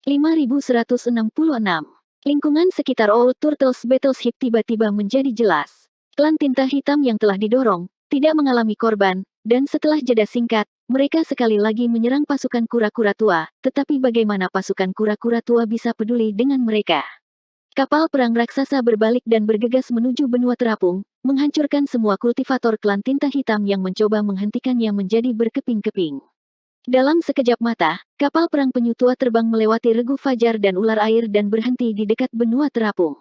5166. Lingkungan sekitar Old Turtles Battleship tiba-tiba menjadi jelas. Klan tinta hitam yang telah didorong, tidak mengalami korban, dan setelah jeda singkat, mereka sekali lagi menyerang pasukan kura-kura tua, tetapi bagaimana pasukan kura-kura tua bisa peduli dengan mereka? Kapal perang raksasa berbalik dan bergegas menuju benua terapung, menghancurkan semua kultivator klan tinta hitam yang mencoba menghentikannya menjadi berkeping-keping. Dalam sekejap mata, kapal perang penyu tua terbang melewati regu fajar dan ular air dan berhenti di dekat benua terapung.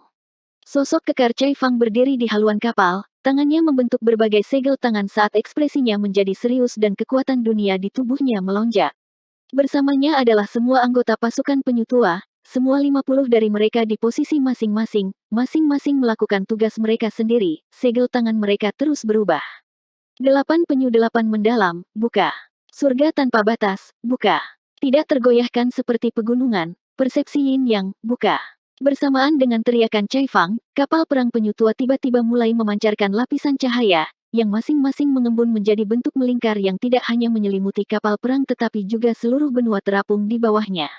Sosok kekar Cai Fang berdiri di haluan kapal, tangannya membentuk berbagai segel tangan saat ekspresinya menjadi serius dan kekuatan dunia di tubuhnya melonjak. Bersamanya adalah semua anggota pasukan penyu tua, semua 50 dari mereka di posisi masing-masing, masing-masing melakukan tugas mereka sendiri, segel tangan mereka terus berubah. 8 penyu 8 mendalam, buka. Surga tanpa batas, buka. Tidak tergoyahkan seperti pegunungan, persepsi yin yang, buka. Bersamaan dengan teriakan Cai Fang, kapal perang penyu tua tiba-tiba mulai memancarkan lapisan cahaya, yang masing-masing mengembun menjadi bentuk melingkar yang tidak hanya menyelimuti kapal perang tetapi juga seluruh benua terapung di bawahnya.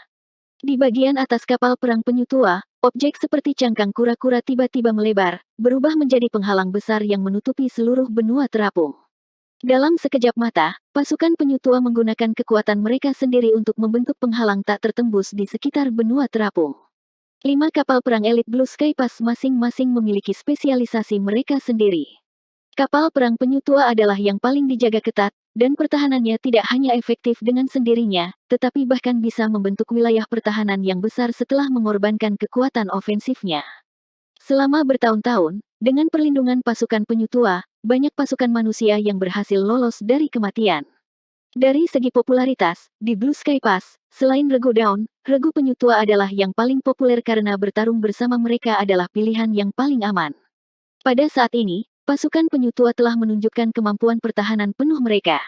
Di bagian atas kapal perang penyu tua, objek seperti cangkang kura-kura tiba-tiba melebar, berubah menjadi penghalang besar yang menutupi seluruh benua terapung. Dalam sekejap mata, pasukan penyu tua menggunakan kekuatan mereka sendiri untuk membentuk penghalang tak tertembus di sekitar benua terapung. 5 kapal perang elit Blue Sky Pass masing-masing memiliki spesialisasi mereka sendiri. Kapal perang penyu tua adalah yang paling dijaga ketat, dan pertahanannya tidak hanya efektif dengan sendirinya, tetapi bahkan bisa membentuk wilayah pertahanan yang besar setelah mengorbankan kekuatan ofensifnya. Selama bertahun-tahun, dengan perlindungan pasukan penyu tua, banyak pasukan manusia yang berhasil lolos dari kematian. Dari segi popularitas, di Blue Sky Pass, selain Regu Dawn, Regu penyu tua adalah yang paling populer karena bertarung bersama mereka adalah pilihan yang paling aman. Pada saat ini, pasukan penyu tua telah menunjukkan kemampuan pertahanan penuh mereka.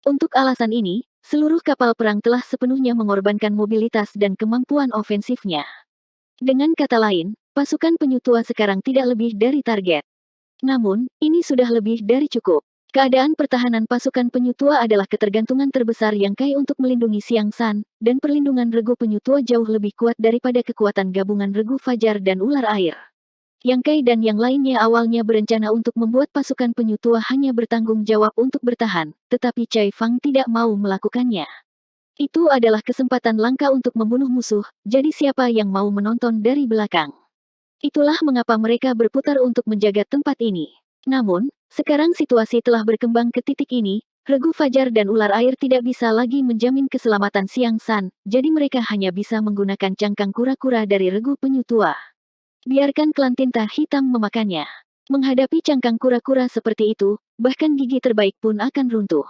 Untuk alasan ini, seluruh kapal perang telah sepenuhnya mengorbankan mobilitas dan kemampuan ofensifnya. Dengan kata lain, pasukan penyu tua sekarang tidak lebih dari target. Namun, ini sudah lebih dari cukup. Keadaan pertahanan pasukan penyu tua adalah ketergantungan terbesar Yang Kai untuk melindungi Xiang San, dan perlindungan Regu penyu tua jauh lebih kuat daripada kekuatan gabungan Regu Fajar dan Ular Air. Yang Kai dan yang lainnya awalnya berencana untuk membuat pasukan penyu tua hanya bertanggung jawab untuk bertahan, tetapi Cai Fang tidak mau melakukannya. Itu adalah kesempatan langka untuk membunuh musuh, jadi siapa yang mau menonton dari belakang? Itulah mengapa mereka berputar untuk menjaga tempat ini. Namun, sekarang situasi telah berkembang ke titik ini, Regu Fajar dan Ular Air tidak bisa lagi menjamin keselamatan Xiang San, jadi mereka hanya bisa menggunakan cangkang kura-kura dari Regu penyu tua. Biarkan klan tinta hitam memakannya. Menghadapi cangkang kura-kura seperti itu, bahkan gigi terbaik pun akan runtuh.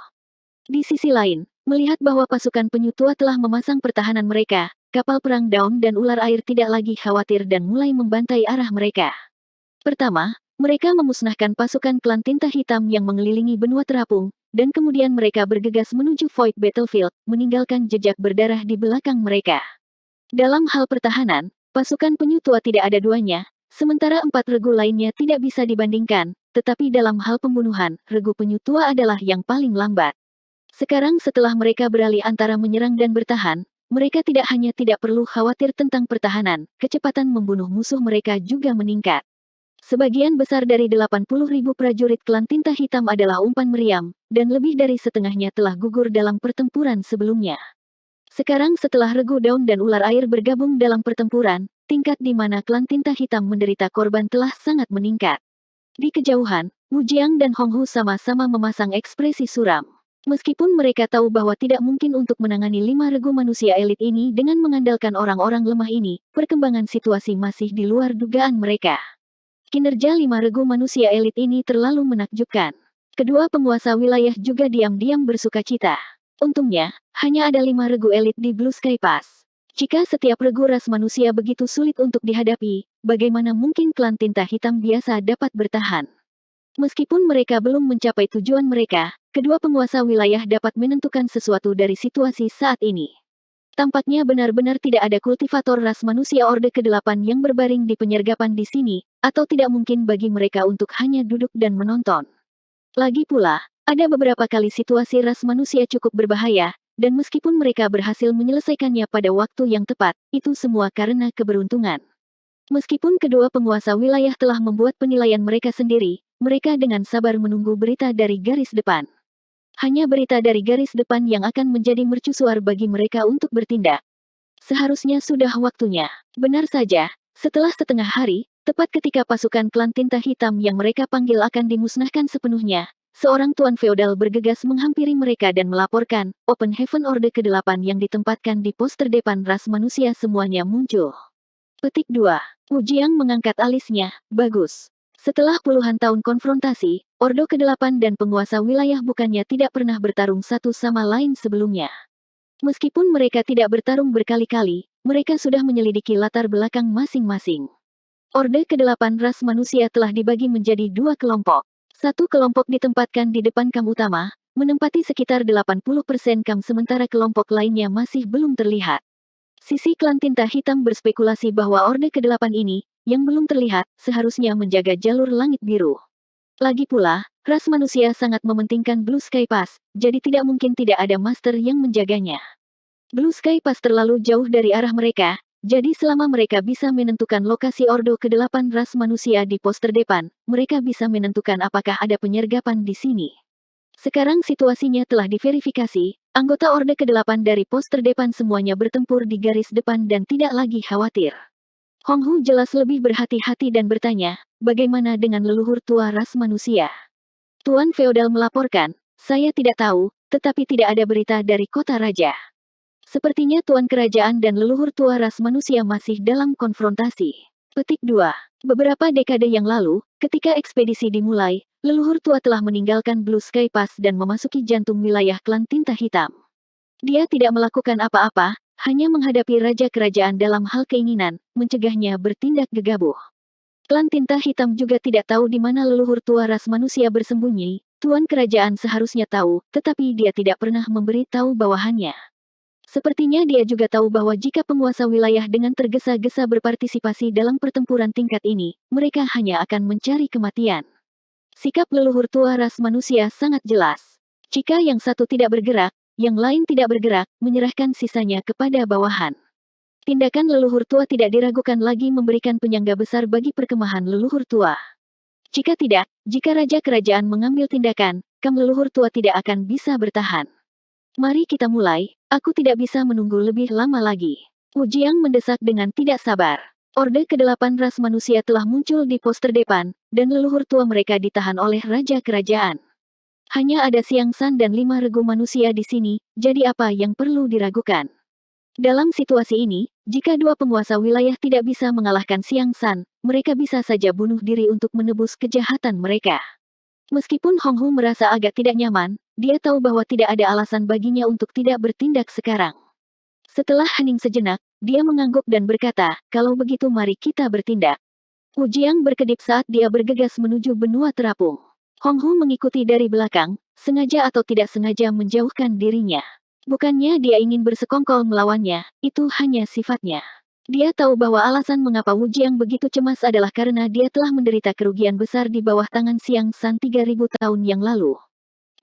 Di sisi lain, melihat bahwa pasukan penyu tua telah memasang pertahanan mereka, kapal perang Dawn dan Ular Air tidak lagi khawatir dan mulai membantai arah mereka. Pertama, mereka memusnahkan pasukan klan tinta hitam yang mengelilingi benua terapung, dan kemudian mereka bergegas menuju Void Battlefield, meninggalkan jejak berdarah di belakang mereka. Dalam hal pertahanan, pasukan penyu tua tidak ada duanya, sementara 4 regu lainnya tidak bisa dibandingkan, tetapi dalam hal pembunuhan, Regu penyu tua adalah yang paling lambat. Sekarang setelah mereka beralih antara menyerang dan bertahan, mereka tidak hanya tidak perlu khawatir tentang pertahanan, kecepatan membunuh musuh mereka juga meningkat. Sebagian besar dari 80.000 prajurit klan tinta hitam adalah umpan meriam, dan lebih dari setengahnya telah gugur dalam pertempuran sebelumnya. Sekarang setelah Regu Dawn dan Ular Air bergabung dalam pertempuran, tingkat di mana klan tinta hitam menderita korban telah sangat meningkat. Di kejauhan, Wu Jiang dan Hong Hu sama-sama memasang ekspresi suram. Meskipun mereka tahu bahwa tidak mungkin untuk menangani 5 regu manusia elit ini dengan mengandalkan orang-orang lemah ini, perkembangan situasi masih di luar dugaan mereka. Kinerja 5 regu manusia elit ini terlalu menakjubkan. Kedua penguasa wilayah juga diam-diam bersukacita. Untungnya, hanya ada 5 regu elit di Blue Sky Pass. Jika setiap regu ras manusia begitu sulit untuk dihadapi, bagaimana mungkin klan tinta hitam biasa dapat bertahan? Meskipun mereka belum mencapai tujuan mereka, kedua penguasa wilayah dapat menentukan sesuatu dari situasi saat ini. Tampaknya benar-benar tidak ada kultivator ras manusia Orde ke-8 yang berbaring di penyergapan di sini, atau tidak mungkin bagi mereka untuk hanya duduk dan menonton. Lagi pula, ada beberapa kali situasi ras manusia cukup berbahaya, dan meskipun mereka berhasil menyelesaikannya pada waktu yang tepat, itu semua karena keberuntungan. Meskipun kedua penguasa wilayah telah membuat penilaian mereka sendiri, mereka dengan sabar menunggu berita dari garis depan. Hanya berita dari garis depan yang akan menjadi mercusuar bagi mereka untuk bertindak. Seharusnya sudah waktunya. Benar saja, setelah setengah hari, tepat ketika pasukan klan tinta hitam yang mereka panggil akan dimusnahkan sepenuhnya, seorang tuan feodal bergegas menghampiri mereka dan melaporkan, Open Heaven Orde ke-8 yang ditempatkan di pos terdepan ras manusia semuanya muncul. Petik 2. Wu Jiang mengangkat alisnya, bagus. Setelah puluhan tahun konfrontasi, Ordo ke-8 dan penguasa wilayah bukannya tidak pernah bertarung satu sama lain sebelumnya. Meskipun mereka tidak bertarung berkali-kali, mereka sudah menyelidiki latar belakang masing-masing. Orde ke-8 ras manusia telah dibagi menjadi dua kelompok. Satu kelompok ditempatkan di depan kam utama, menempati sekitar 80% kam sementara kelompok lainnya masih belum terlihat. Sisi klan tinta hitam berspekulasi bahwa Orde ke-8 ini, yang belum terlihat, seharusnya menjaga jalur langit biru. Lagi pula, ras manusia sangat mementingkan Blue Sky Pass, jadi tidak mungkin tidak ada master yang menjaganya. Blue Sky Pass terlalu jauh dari arah mereka, jadi selama mereka bisa menentukan lokasi Ordo ke-8 ras manusia di pos terdepan, mereka bisa menentukan apakah ada penyergapan di sini. Sekarang situasinya telah diverifikasi, anggota Orde ke-8 dari pos terdepan semuanya bertempur di garis depan dan tidak lagi khawatir. Hong Hu jelas lebih berhati-hati dan bertanya, bagaimana dengan leluhur tua ras manusia? Tuan Feodal melaporkan, saya tidak tahu, tetapi tidak ada berita dari kota raja. Sepertinya Tuan Kerajaan dan leluhur tua ras manusia masih dalam konfrontasi. Petik 2. Beberapa dekade yang lalu, ketika ekspedisi dimulai, leluhur tua telah meninggalkan Blue Sky Pass dan memasuki jantung wilayah klan tinta hitam. Dia tidak melakukan apa-apa, hanya menghadapi raja kerajaan dalam hal keinginan, mencegahnya bertindak gegabah. Klan tinta hitam juga tidak tahu di mana leluhur tua ras manusia bersembunyi, Tuan Kerajaan seharusnya tahu, tetapi dia tidak pernah memberi tahu bawahannya. Sepertinya dia juga tahu bahwa jika penguasa wilayah dengan tergesa-gesa berpartisipasi dalam pertempuran tingkat ini, mereka hanya akan mencari kematian. Sikap leluhur tua ras manusia sangat jelas. Jika yang satu tidak bergerak, yang lain tidak bergerak, menyerahkan sisanya kepada bawahan. Tindakan leluhur tua tidak diragukan lagi memberikan penyangga besar bagi perkemahan leluhur tua. Jika tidak, jika raja kerajaan mengambil tindakan, kam leluhur tua tidak akan bisa bertahan. Mari kita mulai, aku tidak bisa menunggu lebih lama lagi. Wu Jiang mendesak dengan tidak sabar. Orde ke-8 ras manusia telah muncul di pos terdepan, dan leluhur tua mereka ditahan oleh raja kerajaan. Hanya ada Xiang San dan 5 regu manusia di sini, jadi apa yang perlu diragukan? Dalam situasi ini, jika dua penguasa wilayah tidak bisa mengalahkan Xiang San, mereka bisa saja bunuh diri untuk menebus kejahatan mereka. Meskipun Hong Hu merasa agak tidak nyaman, dia tahu bahwa tidak ada alasan baginya untuk tidak bertindak sekarang. Setelah hening sejenak, dia mengangguk dan berkata, kalau begitu mari kita bertindak. Wu Jiang berkedip saat dia bergegas menuju benua terapung. Hong Hu mengikuti dari belakang, sengaja atau tidak sengaja menjauhkan dirinya. Bukannya dia ingin bersekongkol melawannya, itu hanya sifatnya. Dia tahu bahwa alasan mengapa Wu Jiang begitu cemas adalah karena dia telah menderita kerugian besar di bawah tangan Xiang San 3000 tahun yang lalu.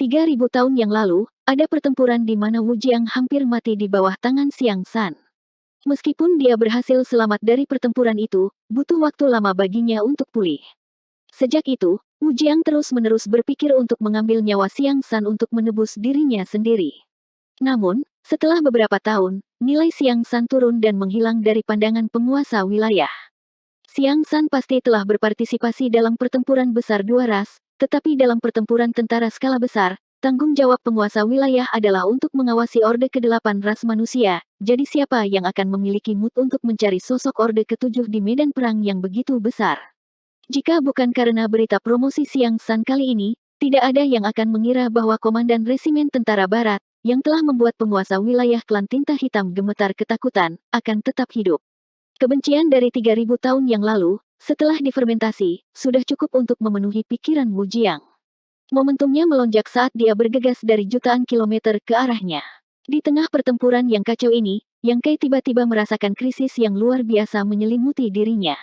3000 tahun yang lalu, ada pertempuran di mana Wu Jiang hampir mati di bawah tangan Xiang San. Meskipun dia berhasil selamat dari pertempuran itu, butuh waktu lama baginya untuk pulih. Sejak itu, Wu Jiang terus-menerus berpikir untuk mengambil nyawa Xiang San untuk menebus dirinya sendiri. Namun, setelah beberapa tahun, nilai Xiang San turun dan menghilang dari pandangan penguasa wilayah. Xiang San pasti telah berpartisipasi dalam pertempuran besar dua ras, tetapi dalam pertempuran tentara skala besar, tanggung jawab penguasa wilayah adalah untuk mengawasi Orde ke-8 ras manusia, jadi siapa yang akan memiliki mood untuk mencari sosok Orde ke-7 di medan perang yang begitu besar? Jika bukan karena berita promosi Xiang San kali ini, tidak ada yang akan mengira bahwa Komandan Resimen Tentara Barat, yang telah membuat penguasa wilayah klan tinta hitam gemetar ketakutan, akan tetap hidup. Kebencian dari 3000 tahun yang lalu, setelah difermentasi, sudah cukup untuk memenuhi pikiran Wu Jiang. Momentumnya melonjak saat dia bergegas dari jutaan kilometer ke arahnya. Di tengah pertempuran yang kacau ini, Yang Kai tiba-tiba merasakan krisis yang luar biasa menyelimuti dirinya.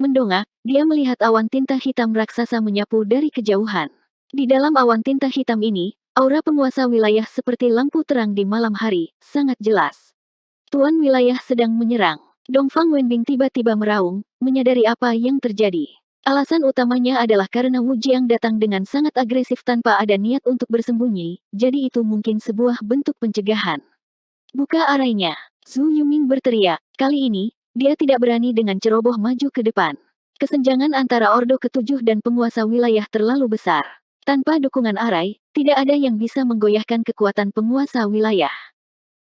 Mendongak, dia melihat awan tinta hitam raksasa menyapu dari kejauhan. Di dalam awan tinta hitam ini, Aura penguasa wilayah seperti lampu terang di malam hari, sangat jelas. Tuan wilayah sedang menyerang. Dongfang Wenbing tiba-tiba meraung, menyadari apa yang terjadi. Alasan utamanya adalah karena Wu Jiang datang dengan sangat agresif tanpa ada niat untuk bersembunyi, jadi itu mungkin sebuah bentuk pencegahan. Buka arainya. Zhu Yuming berteriak. Kali ini, dia tidak berani dengan ceroboh maju ke depan. Kesenjangan antara Ordo Ketujuh dan penguasa wilayah terlalu besar. Tanpa dukungan arai, tidak ada yang bisa menggoyahkan kekuatan penguasa wilayah.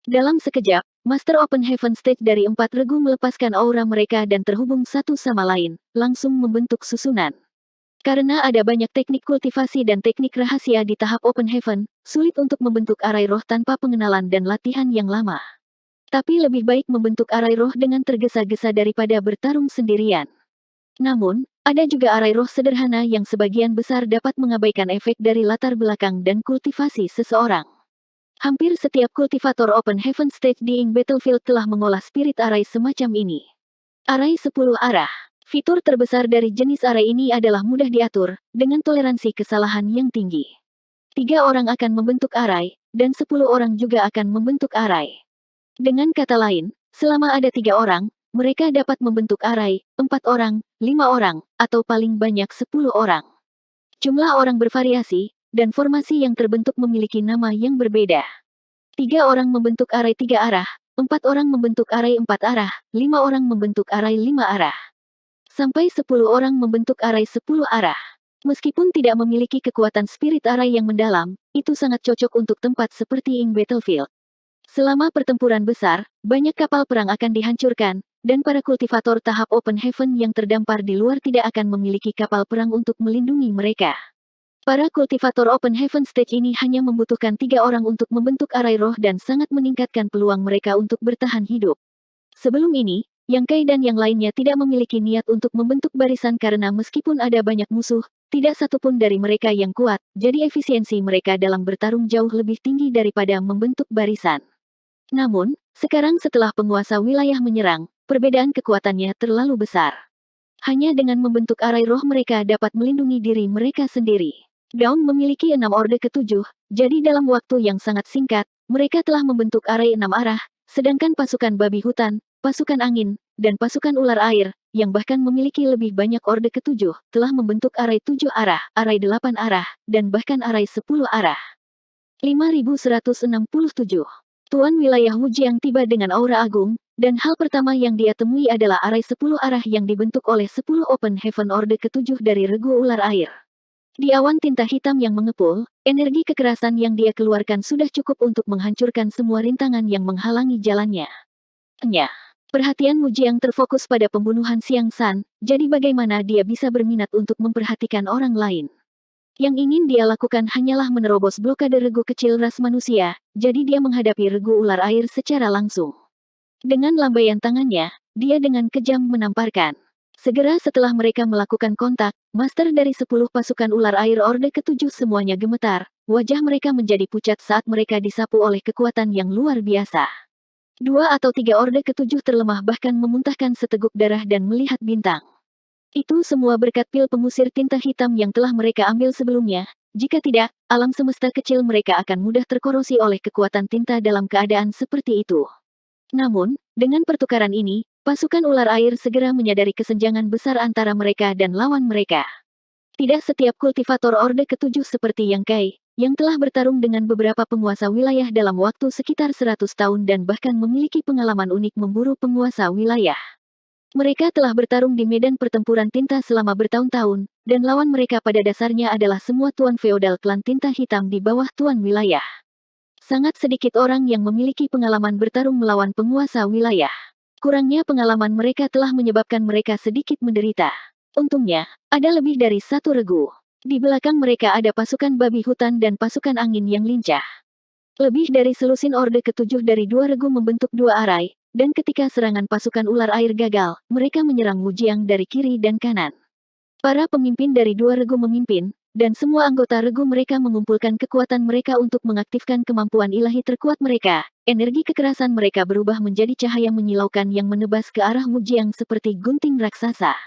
Dalam sekejap, Master Open Heaven Stage dari 4 regu melepaskan aura mereka dan terhubung satu sama lain, langsung membentuk susunan. Karena ada banyak teknik kultivasi dan teknik rahasia di tahap Open Heaven, sulit untuk membentuk arai roh tanpa pengenalan dan latihan yang lama. Tapi lebih baik membentuk arai roh dengan tergesa-gesa daripada bertarung sendirian. Namun, ada juga arai roh sederhana yang sebagian besar dapat mengabaikan efek dari latar belakang dan kultivasi seseorang. Hampir setiap kultivator Open Heaven Stage di Ing Battlefield telah mengolah spirit arai semacam ini. Arai 10 arah. Fitur terbesar dari jenis arai ini adalah mudah diatur, dengan toleransi kesalahan yang tinggi. 3 orang akan membentuk arai, dan 10 orang juga akan membentuk arai. Dengan kata lain, selama ada 3 orang, mereka dapat membentuk arai, 4 orang, 5 orang, atau paling banyak 10 orang. Jumlah orang bervariasi, dan formasi yang terbentuk memiliki nama yang berbeda. 3 orang membentuk arai 3 arah, 4 orang membentuk arai 4 arah, 5 orang membentuk arai 5 arah. Sampai 10 orang membentuk arai 10 arah. Meskipun tidak memiliki kekuatan spirit arai yang mendalam, itu sangat cocok untuk tempat seperti Ing Battlefield. Selama pertempuran besar, banyak kapal perang akan dihancurkan, dan para kultivator tahap Open Heaven yang terdampar di luar tidak akan memiliki kapal perang untuk melindungi mereka. Para kultivator Open Heaven Stage ini hanya membutuhkan 3 orang untuk membentuk arai roh dan sangat meningkatkan peluang mereka untuk bertahan hidup. Sebelum ini, Yang Kai dan yang lainnya tidak memiliki niat untuk membentuk barisan karena meskipun ada banyak musuh, tidak satupun dari mereka yang kuat, jadi efisiensi mereka dalam bertarung jauh lebih tinggi daripada membentuk barisan. Namun, sekarang setelah penguasa wilayah menyerang, perbedaan kekuatannya terlalu besar. Hanya dengan membentuk arai roh mereka dapat melindungi diri mereka sendiri. Daun memiliki 6 orde ketujuh, jadi dalam waktu yang sangat singkat, mereka telah membentuk arai 6 arah, sedangkan pasukan babi hutan, pasukan angin, dan pasukan ular air, yang bahkan memiliki lebih banyak orde ketujuh, telah membentuk arai 7 arah, arai 8 arah, dan bahkan arai 10 arah. 5167. Tuan wilayah Wu Jiang tiba dengan aura agung, dan hal pertama yang dia temui adalah arai 10 arah yang dibentuk oleh 10 Open Heaven orde ketujuh dari regu ular air. Di awan tinta hitam yang mengepul, energi kekerasan yang dia keluarkan sudah cukup untuk menghancurkan semua rintangan yang menghalangi jalannya. Perhatian Wu Jiang terfokus pada pembunuhan Xiang San, jadi bagaimana dia bisa berminat untuk memperhatikan orang lain. Yang ingin dia lakukan hanyalah menerobos blokade regu kecil ras manusia, jadi dia menghadapi regu ular air secara langsung. Dengan lambaian tangannya, dia dengan kejam menamparkan. Segera setelah mereka melakukan kontak, master dari 10 pasukan ular air orde ketujuh semuanya gemetar, wajah mereka menjadi pucat saat mereka disapu oleh kekuatan yang luar biasa. 2 atau 3 orde ketujuh terlemah bahkan memuntahkan seteguk darah dan melihat bintang. Itu semua berkat pil pengusir tinta hitam yang telah mereka ambil sebelumnya, jika tidak, alam semesta kecil mereka akan mudah terkorosi oleh kekuatan tinta dalam keadaan seperti itu. Namun, dengan pertukaran ini, pasukan ular air segera menyadari kesenjangan besar antara mereka dan lawan mereka. Tidak setiap kultivator orde ketujuh seperti Yang Kai, yang telah bertarung dengan beberapa penguasa wilayah dalam waktu sekitar 100 tahun dan bahkan memiliki pengalaman unik memburu penguasa wilayah. Mereka telah bertarung di medan pertempuran tinta selama bertahun-tahun, dan lawan mereka pada dasarnya adalah semua tuan feodal klan tinta hitam di bawah tuan wilayah. Sangat sedikit orang yang memiliki pengalaman bertarung melawan penguasa wilayah. Kurangnya pengalaman mereka telah menyebabkan mereka sedikit menderita. Untungnya, ada lebih dari satu regu. Di belakang mereka ada pasukan babi hutan dan pasukan angin yang lincah. Lebih dari selusin orde ketujuh dari 2 regu membentuk 2 arai, dan ketika serangan pasukan ular air gagal, mereka menyerang Wu Jiang dari kiri dan kanan. Para pemimpin dari 2 regu memimpin, dan semua anggota regu mereka mengumpulkan kekuatan mereka untuk mengaktifkan kemampuan ilahi terkuat mereka. Energi kekerasan mereka berubah menjadi cahaya menyilaukan yang menebas ke arah Wu Jiang seperti gunting raksasa.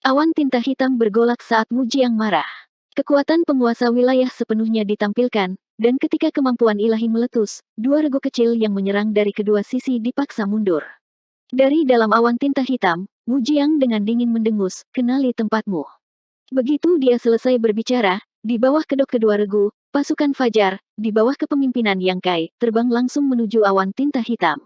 Awan tinta hitam bergolak saat Wu Jiang marah. Kekuatan penguasa wilayah sepenuhnya ditampilkan, dan ketika kemampuan ilahi meletus, dua regu kecil yang menyerang dari kedua sisi dipaksa mundur. Dari dalam awan tinta hitam, Wu Jiang dengan dingin mendengus, "Kenali tempatmu." Begitu dia selesai berbicara, di bawah kedok kedua regu, pasukan Fajar, di bawah kepemimpinan Yang Kai, terbang langsung menuju awan tinta hitam.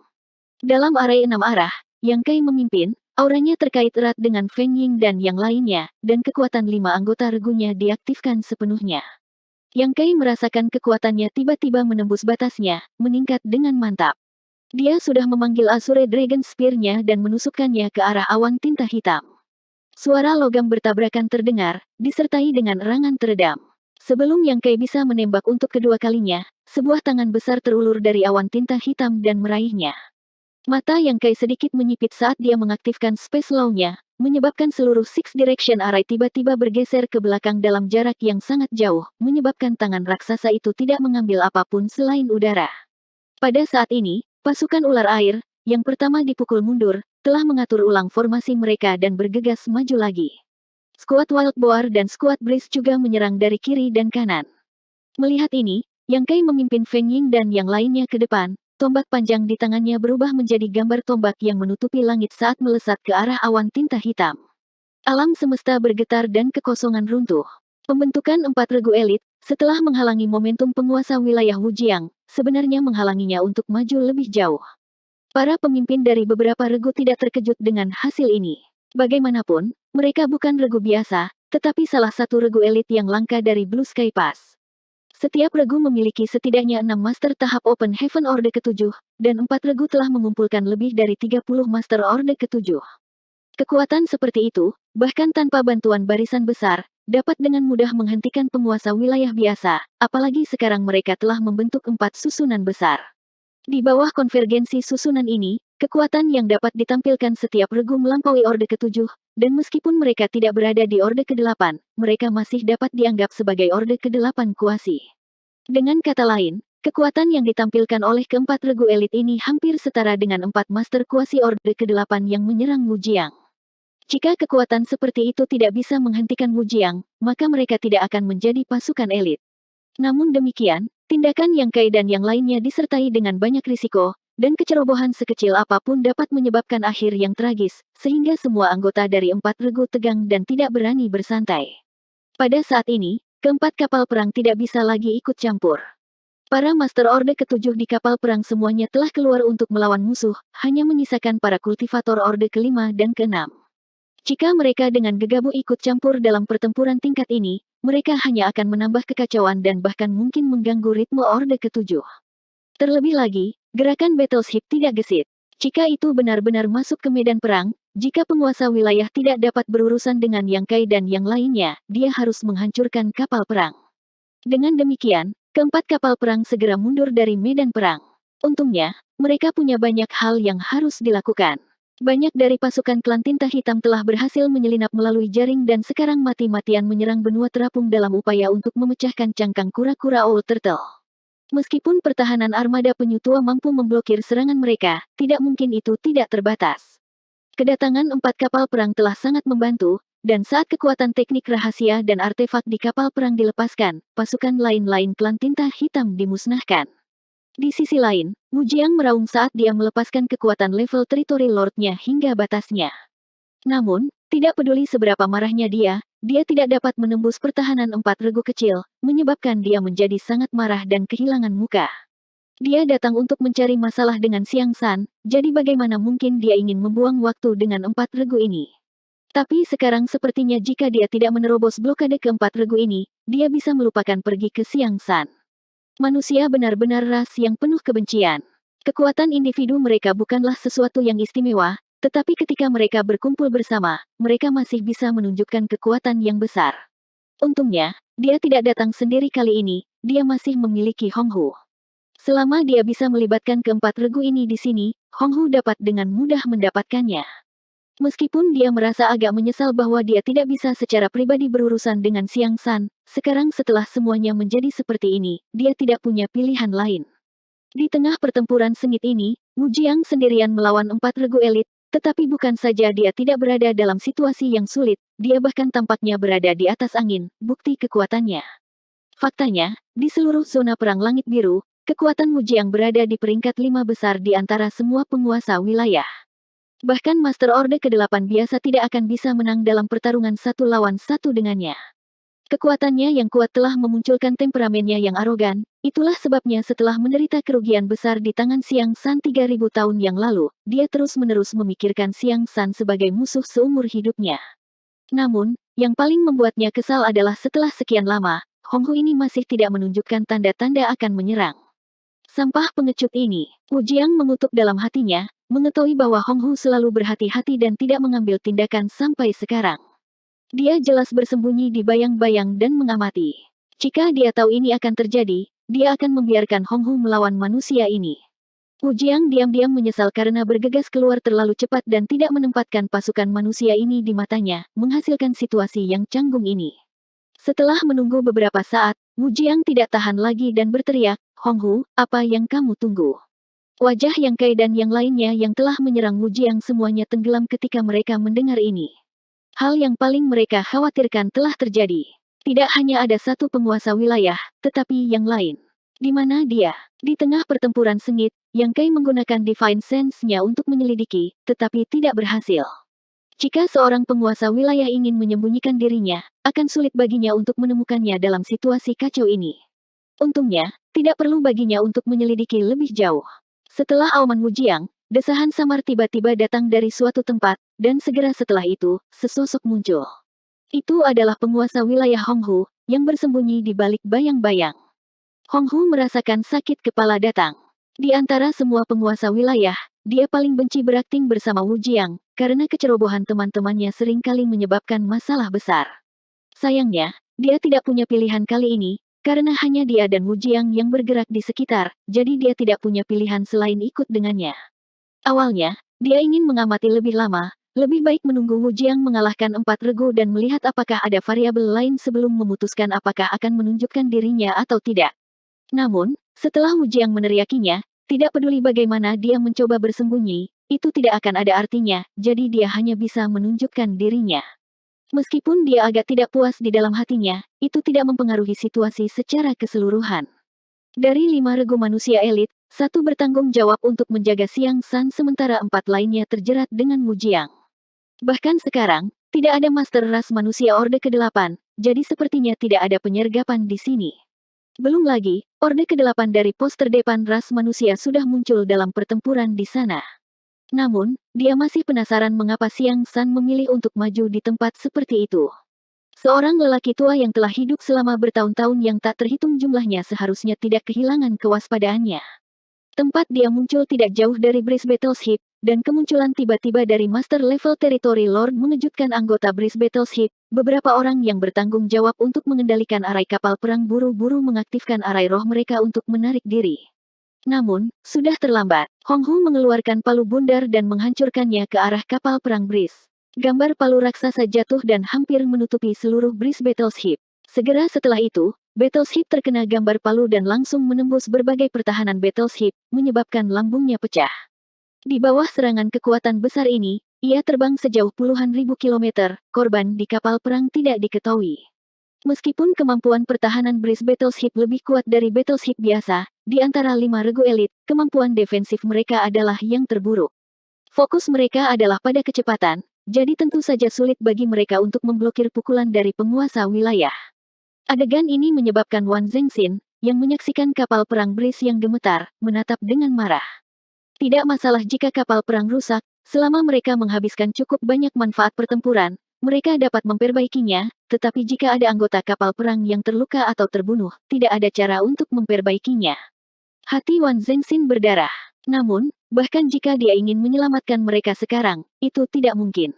Dalam arai 6 arah, Yang Kai memimpin, auranya terkait erat dengan Feng Ying dan yang lainnya, dan kekuatan 5 anggota regunya diaktifkan sepenuhnya. Yang Kai merasakan kekuatannya tiba-tiba menembus batasnya, meningkat dengan mantap. Dia sudah memanggil Azure Dragon Spear-nya dan menusukkannya ke arah awan tinta hitam. Suara logam bertabrakan terdengar, disertai dengan erangan teredam. Sebelum Yang Kai bisa menembak untuk kedua kalinya, sebuah tangan besar terulur dari awan tinta hitam dan meraihnya. Mata Yang Kai sedikit menyipit saat dia mengaktifkan Space Law-nya, menyebabkan seluruh Six Direction Array tiba-tiba bergeser ke belakang dalam jarak yang sangat jauh, menyebabkan tangan raksasa itu tidak mengambil apapun selain udara. Pada saat ini, pasukan ular air, yang pertama dipukul mundur, telah mengatur ulang formasi mereka dan bergegas maju lagi. Skuad Wild Boar dan skuad Breeze juga menyerang dari kiri dan kanan. Melihat ini, Yang Kai memimpin Feng Ying dan yang lainnya ke depan, tombak panjang di tangannya berubah menjadi gambar tombak yang menutupi langit saat melesat ke arah awan tinta hitam. Alam semesta bergetar dan kekosongan runtuh. Pembentukan 4 regu elit, setelah menghalangi momentum penguasa wilayah Wujiang, sebenarnya menghalanginya untuk maju lebih jauh. Para pemimpin dari beberapa regu tidak terkejut dengan hasil ini. Bagaimanapun, mereka bukan regu biasa, tetapi salah satu regu elit yang langka dari Blue Sky Pass. Setiap regu memiliki setidaknya 6 master tahap Open Heaven Orde ke-7, dan 4 regu telah mengumpulkan lebih dari 30 master Orde ke-7. Kekuatan seperti itu, bahkan tanpa bantuan barisan besar, dapat dengan mudah menghentikan penguasa wilayah biasa, apalagi sekarang mereka telah membentuk 4 susunan besar. Di bawah konvergensi susunan ini, kekuatan yang dapat ditampilkan setiap regu melampaui Orde ke-7, dan meskipun mereka tidak berada di Orde ke-8, mereka masih dapat dianggap sebagai Orde ke-8 kuasi. Dengan kata lain, kekuatan yang ditampilkan oleh keempat regu elit ini hampir setara dengan 4 master kuasi Orde ke-8 yang menyerang Wujiang. Jika kekuatan seperti itu tidak bisa menghentikan Wujiang, maka mereka tidak akan menjadi pasukan elit. Namun demikian, tindakan Yang Kai dan yang lainnya disertai dengan banyak risiko, dan kecerobohan sekecil apapun dapat menyebabkan akhir yang tragis, sehingga semua anggota dari 4 regu tegang dan tidak berani bersantai. Pada saat ini, keempat kapal perang tidak bisa lagi ikut campur. Para Master Orde ke-7 di kapal perang semuanya telah keluar untuk melawan musuh, hanya menyisakan para kultivator Orde ke-5 dan ke-6. Jika mereka dengan gegabah ikut campur dalam pertempuran tingkat ini, mereka hanya akan menambah kekacauan dan bahkan mungkin mengganggu ritme Orde ke-7. Terlebih lagi, gerakan Battleship tidak gesit. Jika itu benar-benar masuk ke medan perang, jika penguasa wilayah tidak dapat berurusan dengan Yang Kai dan yang lainnya, dia harus menghancurkan kapal perang. Dengan demikian, keempat kapal perang segera mundur dari medan perang. Untungnya, mereka punya banyak hal yang harus dilakukan. Banyak dari pasukan klan tinta hitam telah berhasil menyelinap melalui jaring dan sekarang mati-matian menyerang benua terapung dalam upaya untuk memecahkan cangkang kura-kura Owl Turtle. Meskipun pertahanan armada penyu tua mampu memblokir serangan mereka, tidak mungkin itu tidak terbatas. Kedatangan 4 kapal perang telah sangat membantu, dan saat kekuatan teknik rahasia dan artefak di kapal perang dilepaskan, pasukan lain-lain klan tinta hitam dimusnahkan. Di sisi lain, Wujiang meraung saat dia melepaskan kekuatan level Territory Lord-nya hingga batasnya. Namun, tidak peduli seberapa marahnya dia tidak dapat menembus pertahanan 4 regu kecil, menyebabkan dia menjadi sangat marah dan kehilangan muka. Dia datang untuk mencari masalah dengan Xiang San, jadi bagaimana mungkin dia ingin membuang waktu dengan 4 regu ini. Tapi sekarang sepertinya jika dia tidak menerobos blokade keempat regu ini, dia bisa melupakan pergi ke Xiang San. Manusia benar-benar ras yang penuh kebencian. Kekuatan individu mereka bukanlah sesuatu yang istimewa, tetapi ketika mereka berkumpul bersama, mereka masih bisa menunjukkan kekuatan yang besar. Untungnya, dia tidak datang sendiri kali ini, dia masih memiliki Hong Hu. Selama dia bisa melibatkan keempat regu ini di sini, Hong Hu dapat dengan mudah mendapatkannya. Meskipun dia merasa agak menyesal bahwa dia tidak bisa secara pribadi berurusan dengan Xiang San, sekarang setelah semuanya menjadi seperti ini, dia tidak punya pilihan lain. Di tengah pertempuran sengit ini, Wujiang sendirian melawan 4 regu elit, tetapi bukan saja dia tidak berada dalam situasi yang sulit, dia bahkan tampaknya berada di atas angin, bukti kekuatannya. Faktanya, di seluruh zona perang langit biru, kekuatan Wujiang berada di peringkat 5 besar di antara semua penguasa wilayah. Bahkan Master Orde ke-8 biasa tidak akan bisa menang dalam pertarungan satu lawan satu dengannya. Kekuatannya yang kuat telah memunculkan temperamennya yang arogan, itulah sebabnya setelah menderita kerugian besar di tangan Xiang San 3000 tahun yang lalu, dia terus-menerus memikirkan Xiang San sebagai musuh seumur hidupnya. Namun, yang paling membuatnya kesal adalah setelah sekian lama, Honghu ini masih tidak menunjukkan tanda-tanda akan menyerang. Sampah pengecut ini, Wu Jiang mengutuk dalam hatinya, mengetahui bahwa Honghu selalu berhati-hati dan tidak mengambil tindakan sampai sekarang. Dia jelas bersembunyi di bayang-bayang dan mengamati. Jika dia tahu ini akan terjadi, dia akan membiarkan Honghu melawan manusia ini. Wu Jiang diam-diam menyesal karena bergegas keluar terlalu cepat dan tidak menempatkan pasukan manusia ini di matanya, menghasilkan situasi yang canggung ini. Setelah menunggu beberapa saat, Wu Jiang tidak tahan lagi dan berteriak, "Honghu, apa yang kamu tunggu?" Wajah Yang Kai dan yang lainnya yang telah menyerang Wu Jiang semuanya tenggelam ketika mereka mendengar ini. Hal yang paling mereka khawatirkan telah terjadi. Tidak hanya ada satu penguasa wilayah, tetapi yang lain. Di mana dia? Di tengah pertempuran sengit, Yang Kai menggunakan Divine Sense-nya untuk menyelidiki, tetapi tidak berhasil. Jika seorang penguasa wilayah ingin menyembunyikan dirinya, akan sulit baginya untuk menemukannya dalam situasi kacau ini. Untungnya, tidak perlu baginya untuk menyelidiki lebih jauh. Setelah auman Wu Jiang, desahan samar tiba-tiba datang dari suatu tempat, dan segera setelah itu, sesosok muncul. Itu adalah penguasa wilayah Honghu, yang bersembunyi di balik bayang-bayang. Honghu merasakan sakit kepala datang. Di antara semua penguasa wilayah, dia paling benci berakting bersama Wu Jiang, karena kecerobohan teman-temannya seringkali menyebabkan masalah besar. Sayangnya, dia tidak punya pilihan kali ini, karena hanya dia dan Wu Jiang yang bergerak di sekitar, jadi dia tidak punya pilihan selain ikut dengannya. Awalnya, dia ingin mengamati lebih lama, lebih baik menunggu Wu Jiang mengalahkan 4 regu dan melihat apakah ada variabel lain sebelum memutuskan apakah akan menunjukkan dirinya atau tidak. Namun, setelah Wu Jiang meneriakinya, tidak peduli bagaimana dia mencoba bersembunyi, itu tidak akan ada artinya, jadi dia hanya bisa menunjukkan dirinya. Meskipun dia agak tidak puas di dalam hatinya, itu tidak mempengaruhi situasi secara keseluruhan. Dari 5 regu manusia elit, 1 bertanggung jawab untuk menjaga Xiang San sementara 4 lainnya terjerat dengan Wu Jiang. Bahkan sekarang, tidak ada master ras manusia Orde ke-8, jadi sepertinya tidak ada penyergapan di sini. Belum lagi, Orde ke-8 dari pos terdepan ras manusia sudah muncul dalam pertempuran di sana. Namun, dia masih penasaran mengapa Xiang San memilih untuk maju di tempat seperti itu. Seorang lelaki tua yang telah hidup selama bertahun-tahun yang tak terhitung jumlahnya seharusnya tidak kehilangan kewaspadaannya. Tempat dia muncul tidak jauh dari Breeze Battleship, dan kemunculan tiba-tiba dari Master Level Territory Lord mengejutkan anggota Breeze Battleship. Beberapa orang yang bertanggung jawab untuk mengendalikan arai kapal perang buru-buru mengaktifkan arai roh mereka untuk menarik diri. Namun, sudah terlambat. Honghu mengeluarkan palu bundar dan menghancurkannya ke arah kapal perang Breeze. Gambar palu raksasa jatuh dan hampir menutupi seluruh Breeze Battleship. Segera setelah itu, Battleship terkena gambar palu dan langsung menembus berbagai pertahanan Battleship, menyebabkan lambungnya pecah. Di bawah serangan kekuatan besar ini, ia terbang sejauh puluhan ribu kilometer, korban di kapal perang tidak diketahui. Meskipun kemampuan pertahanan Breeze Battleship lebih kuat dari Battleship biasa, di antara 5 regu elit, kemampuan defensif mereka adalah yang terburuk. Fokus mereka adalah pada kecepatan, jadi tentu saja sulit bagi mereka untuk memblokir pukulan dari penguasa wilayah. Adegan ini menyebabkan Wan Zhengxin, yang menyaksikan kapal perang Breeze yang gemetar, menatap dengan marah. Tidak masalah jika kapal perang rusak, selama mereka menghabiskan cukup banyak manfaat pertempuran, mereka dapat memperbaikinya, tetapi jika ada anggota kapal perang yang terluka atau terbunuh, tidak ada cara untuk memperbaikinya. Hati Wan Zhengxin berdarah. Namun, bahkan jika dia ingin menyelamatkan mereka sekarang, itu tidak mungkin.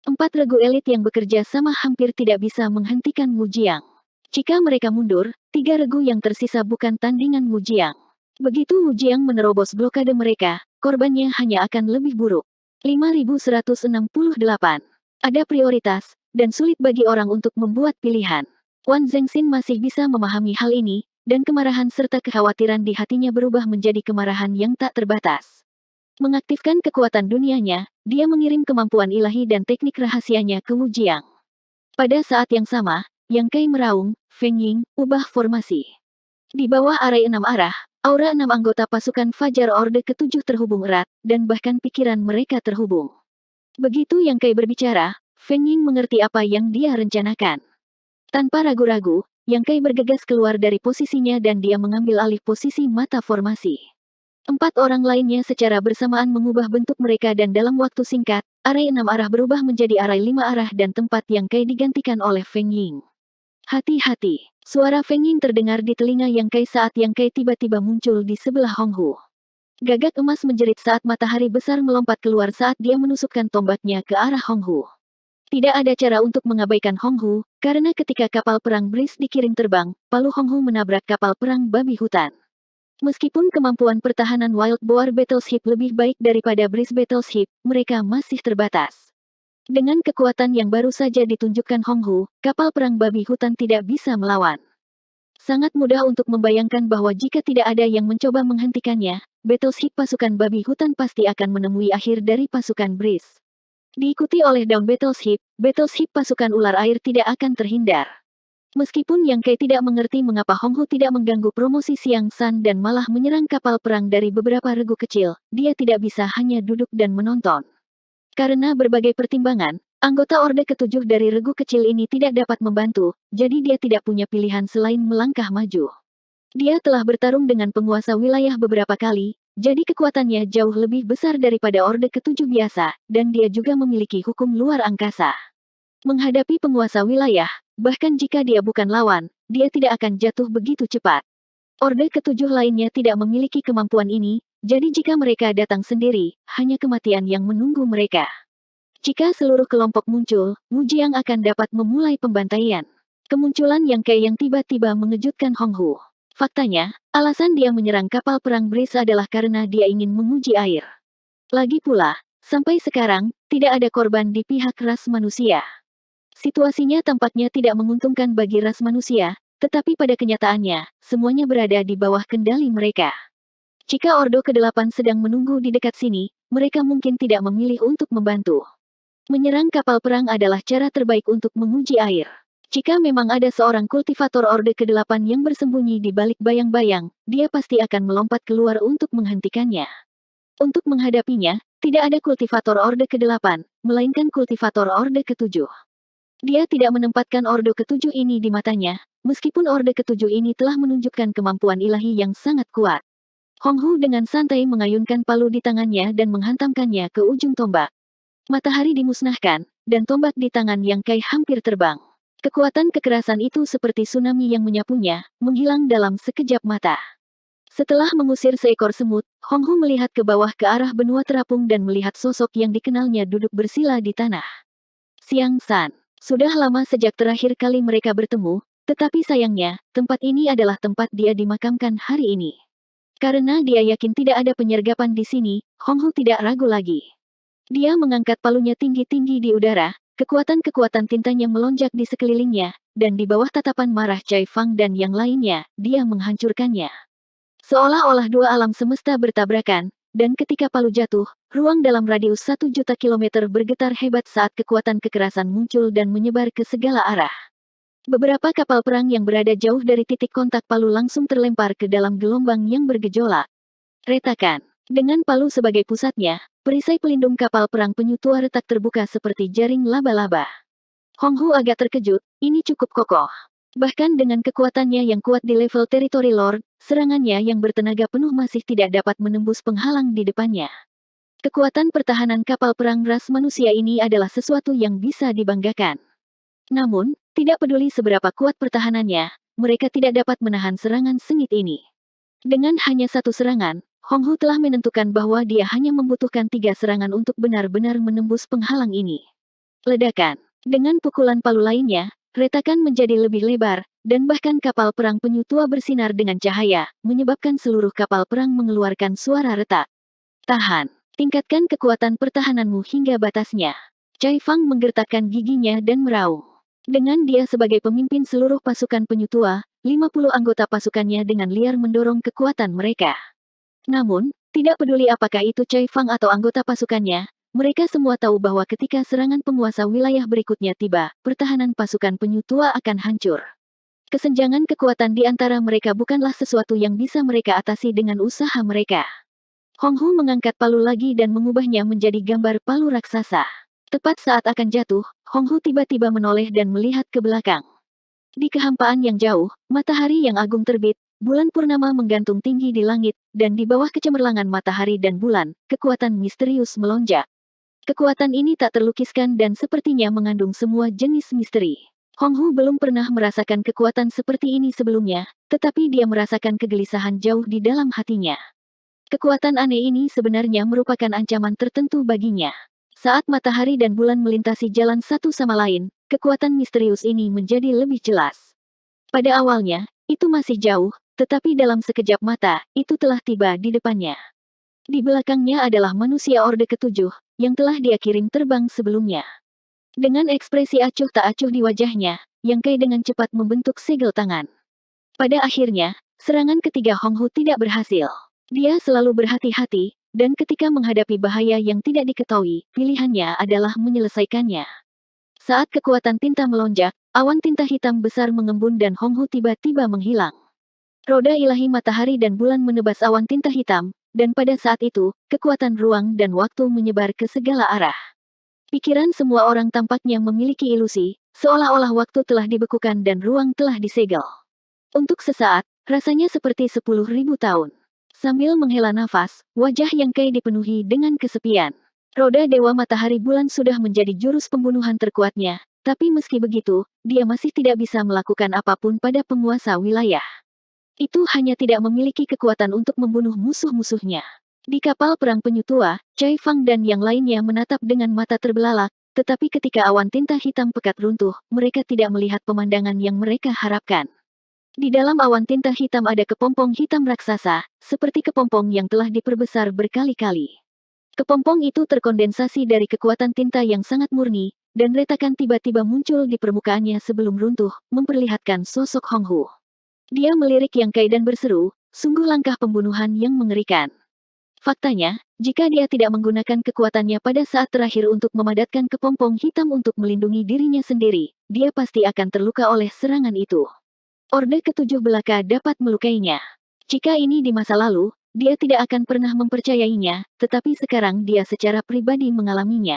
4 regu elit yang bekerja sama hampir tidak bisa menghentikan Wu Jiang. Jika mereka mundur, 3 regu yang tersisa bukan tandingan Wu Jiang. Begitu Wu Jiang menerobos blokade mereka, korbannya hanya akan lebih buruk. 5168. Ada prioritas, dan sulit bagi orang untuk membuat pilihan. Wan Zhengxin masih bisa memahami hal ini, dan kemarahan serta kekhawatiran di hatinya berubah menjadi kemarahan yang tak terbatas. Mengaktifkan kekuatan dunianya, dia mengirim kemampuan ilahi dan teknik rahasianya ke Wu Jiang. Pada saat yang sama, Yang Kai meraung, Feng Ying, ubah formasi. Di bawah arai 6 arah, aura 6 anggota pasukan Fajar Orde ke-7 terhubung erat, dan bahkan pikiran mereka terhubung. Begitu Yang Kai berbicara, Feng Ying mengerti apa yang dia rencanakan. Tanpa ragu-ragu, Yang Kai bergegas keluar dari posisinya dan dia mengambil alih posisi mata formasi. 4 orang lainnya secara bersamaan mengubah bentuk mereka dan dalam waktu singkat, arai 6 arah berubah menjadi arai 5 arah dan tempat Yang Kai digantikan oleh Feng Ying. Hati-hati, suara Feng Ying terdengar di telinga Yang Kai saat Yang Kai tiba-tiba muncul di sebelah Honghu. Gagak emas menjerit saat matahari besar melompat keluar saat dia menusukkan tombaknya ke arah Honghu. Tidak ada cara untuk mengabaikan Honghu, karena ketika kapal perang Breeze dikirim terbang, palu Honghu menabrak kapal perang babi hutan. Meskipun kemampuan pertahanan Wild Boar Battleship lebih baik daripada Breeze Battleship, mereka masih terbatas. Dengan kekuatan yang baru saja ditunjukkan Honghu, kapal perang babi hutan tidak bisa melawan. Sangat mudah untuk membayangkan bahwa jika tidak ada yang mencoba menghentikannya, Battleship pasukan babi hutan pasti akan menemui akhir dari pasukan Breeze. Diikuti oleh Dawn Battleship pasukan ular air tidak akan terhindar. Meskipun Yang Kai tidak mengerti mengapa Honghu tidak mengganggu promosi Siang San dan malah menyerang kapal perang dari beberapa regu kecil, dia tidak bisa hanya duduk dan menonton. Karena berbagai pertimbangan, anggota Orde ke-7 dari regu kecil ini tidak dapat membantu, jadi dia tidak punya pilihan selain melangkah maju. Dia telah bertarung dengan penguasa wilayah beberapa kali, jadi kekuatannya jauh lebih besar daripada Orde ke-7 biasa, dan dia juga memiliki hukum luar angkasa. Menghadapi penguasa wilayah, bahkan jika dia bukan lawan, dia tidak akan jatuh begitu cepat. Orde ke-7 lainnya tidak memiliki kemampuan ini, jadi jika mereka datang sendiri, hanya kematian yang menunggu mereka. Jika seluruh kelompok muncul, Wu Jiang akan dapat memulai pembantaian. Kemunculan Yang Kai yang tiba-tiba mengejutkan Honghu. Faktanya, alasan dia menyerang kapal perang Breeze adalah karena dia ingin menguji air. Lagi pula, sampai sekarang, tidak ada korban di pihak ras manusia. Situasinya tampaknya tidak menguntungkan bagi ras manusia, tetapi pada kenyataannya, semuanya berada di bawah kendali mereka. Jika Ordo ke-8 sedang menunggu di dekat sini, mereka mungkin tidak memilih untuk membantu. Menyerang kapal perang adalah cara terbaik untuk menguji air. Jika memang ada seorang kultivator Orde ke-8 yang bersembunyi di balik bayang-bayang, dia pasti akan melompat keluar untuk menghentikannya. Untuk menghadapinya, tidak ada kultivator Orde ke-8, melainkan kultivator Orde ke-7. Dia tidak menempatkan Orde ke-7 ini di matanya, meskipun Orde ke-7 ini telah menunjukkan kemampuan ilahi yang sangat kuat. Honghu dengan santai mengayunkan palu di tangannya dan menghantamkannya ke ujung tombak. Matahari dimusnahkan, dan tombak di tangan Yang Kai hampir terbang. Kekuatan kekerasan itu seperti tsunami yang menyapunya, menghilang dalam sekejap mata. Setelah mengusir seekor semut, Honghu melihat ke bawah ke arah benua terapung dan melihat sosok yang dikenalnya duduk bersila di tanah. Siang San. Sudah lama sejak terakhir kali mereka bertemu, tetapi sayangnya, tempat ini adalah tempat dia dimakamkan hari ini. Karena dia yakin tidak ada penyergapan di sini, Honghu tidak ragu lagi. Dia mengangkat palunya tinggi-tinggi di udara, kekuatan-kekuatan tintanya melonjak di sekelilingnya, dan di bawah tatapan marah Cai Fang dan yang lainnya, dia menghancurkannya. Seolah-olah dua alam semesta bertabrakan, dan ketika palu jatuh, ruang dalam radius 1.000.000 kilometer bergetar hebat saat kekuatan kekerasan muncul dan menyebar ke segala arah. Beberapa kapal perang yang berada jauh dari titik kontak palu langsung terlempar ke dalam gelombang yang bergejolak. Retakan. Dengan palu sebagai pusatnya, perisai pelindung kapal perang penyu tua retak terbuka seperti jaring laba-laba. Honghu agak terkejut, ini cukup kokoh. Bahkan dengan kekuatannya yang kuat di level teritori Lord, serangannya yang bertenaga penuh masih tidak dapat menembus penghalang di depannya. Kekuatan pertahanan kapal perang ras manusia ini adalah sesuatu yang bisa dibanggakan. Namun, tidak peduli seberapa kuat pertahanannya, mereka tidak dapat menahan serangan sengit ini. Dengan hanya satu serangan, Honghu telah menentukan bahwa dia hanya membutuhkan 3 serangan untuk benar-benar menembus penghalang ini. Ledakan. Dengan pukulan palu lainnya, retakan menjadi lebih lebar, dan bahkan kapal perang penyu tua bersinar dengan cahaya, menyebabkan seluruh kapal perang mengeluarkan suara retak. Tahan. Tingkatkan kekuatan pertahananmu hingga batasnya. Cai Fang menggertakkan giginya dan meraung. Dengan dia sebagai pemimpin seluruh pasukan penyu tua, 50 anggota pasukannya dengan liar mendorong kekuatan mereka. Namun, tidak peduli apakah itu Cai Fang atau anggota pasukannya, Mereka semua tahu bahwa ketika serangan penguasa wilayah berikutnya tiba, pertahanan pasukan penyu tua akan hancur. Kesenjangan kekuatan di antara mereka bukanlah sesuatu yang bisa mereka atasi dengan usaha mereka. Hong Hu mengangkat palu lagi dan mengubahnya menjadi gambar palu raksasa. Tepat saat akan jatuh, Hong Hu tiba-tiba menoleh dan melihat ke belakang. Di kehampaan yang jauh, matahari yang agung terbit, bulan purnama menggantung tinggi di langit, dan di bawah kecemerlangan matahari dan bulan, kekuatan misterius melonjak. Kekuatan ini tak terlukiskan dan sepertinya mengandung semua jenis misteri. Hong Hu belum pernah merasakan kekuatan seperti ini sebelumnya, tetapi dia merasakan kegelisahan jauh di dalam hatinya. Kekuatan aneh ini sebenarnya merupakan ancaman tertentu baginya. Saat matahari dan bulan melintasi jalan satu sama lain, kekuatan misterius ini menjadi lebih jelas. Pada awalnya, itu masih jauh, tetapi dalam sekejap mata, itu telah tiba di depannya. Di belakangnya adalah manusia Orde Ketujuh, yang telah dia kirim terbang sebelumnya. Dengan ekspresi acuh tak acuh di wajahnya, Yang Kai dengan cepat membentuk segel tangan. Pada akhirnya, serangan ketiga Hong Hu tidak berhasil. Dia selalu berhati-hati, dan ketika menghadapi bahaya yang tidak diketahui, pilihannya adalah menyelesaikannya. Saat kekuatan tinta melonjak, awan tinta hitam besar mengembun dan Hong Hu tiba-tiba menghilang. Roda ilahi matahari dan bulan menebas awan tinta hitam, dan pada saat itu, kekuatan ruang dan waktu menyebar ke segala arah. Pikiran semua orang tampaknya memiliki ilusi, seolah-olah waktu telah dibekukan dan ruang telah disegel. Untuk sesaat, rasanya seperti 10.000 tahun. Sambil menghela nafas, wajah Yang Kai dipenuhi dengan kesepian. Roda Dewa Matahari Bulan sudah menjadi jurus pembunuhan terkuatnya, tapi meski begitu, dia masih tidak bisa melakukan apapun pada penguasa wilayah. Itu hanya tidak memiliki kekuatan untuk membunuh musuh-musuhnya. Di kapal perang penyu tua, Cai Fang dan yang lainnya menatap dengan mata terbelalak, tetapi ketika awan tinta hitam pekat runtuh, mereka tidak melihat pemandangan yang mereka harapkan. Di dalam awan tinta hitam ada kepompong hitam raksasa, seperti kepompong yang telah diperbesar berkali-kali. Kepompong itu terkondensasi dari kekuatan tinta yang sangat murni, dan retakan tiba-tiba muncul di permukaannya sebelum runtuh, memperlihatkan sosok Hong Hu. Dia melirik Yang Kai dan berseru, sungguh langkah pembunuhan yang mengerikan. Faktanya, jika dia tidak menggunakan kekuatannya pada saat terakhir untuk memadatkan kepompong hitam untuk melindungi dirinya sendiri, dia pasti akan terluka oleh serangan itu. Orde Ketujuh Belaka dapat melukainya. Jika ini di masa lalu, dia tidak akan pernah mempercayainya, tetapi sekarang dia secara pribadi mengalaminya.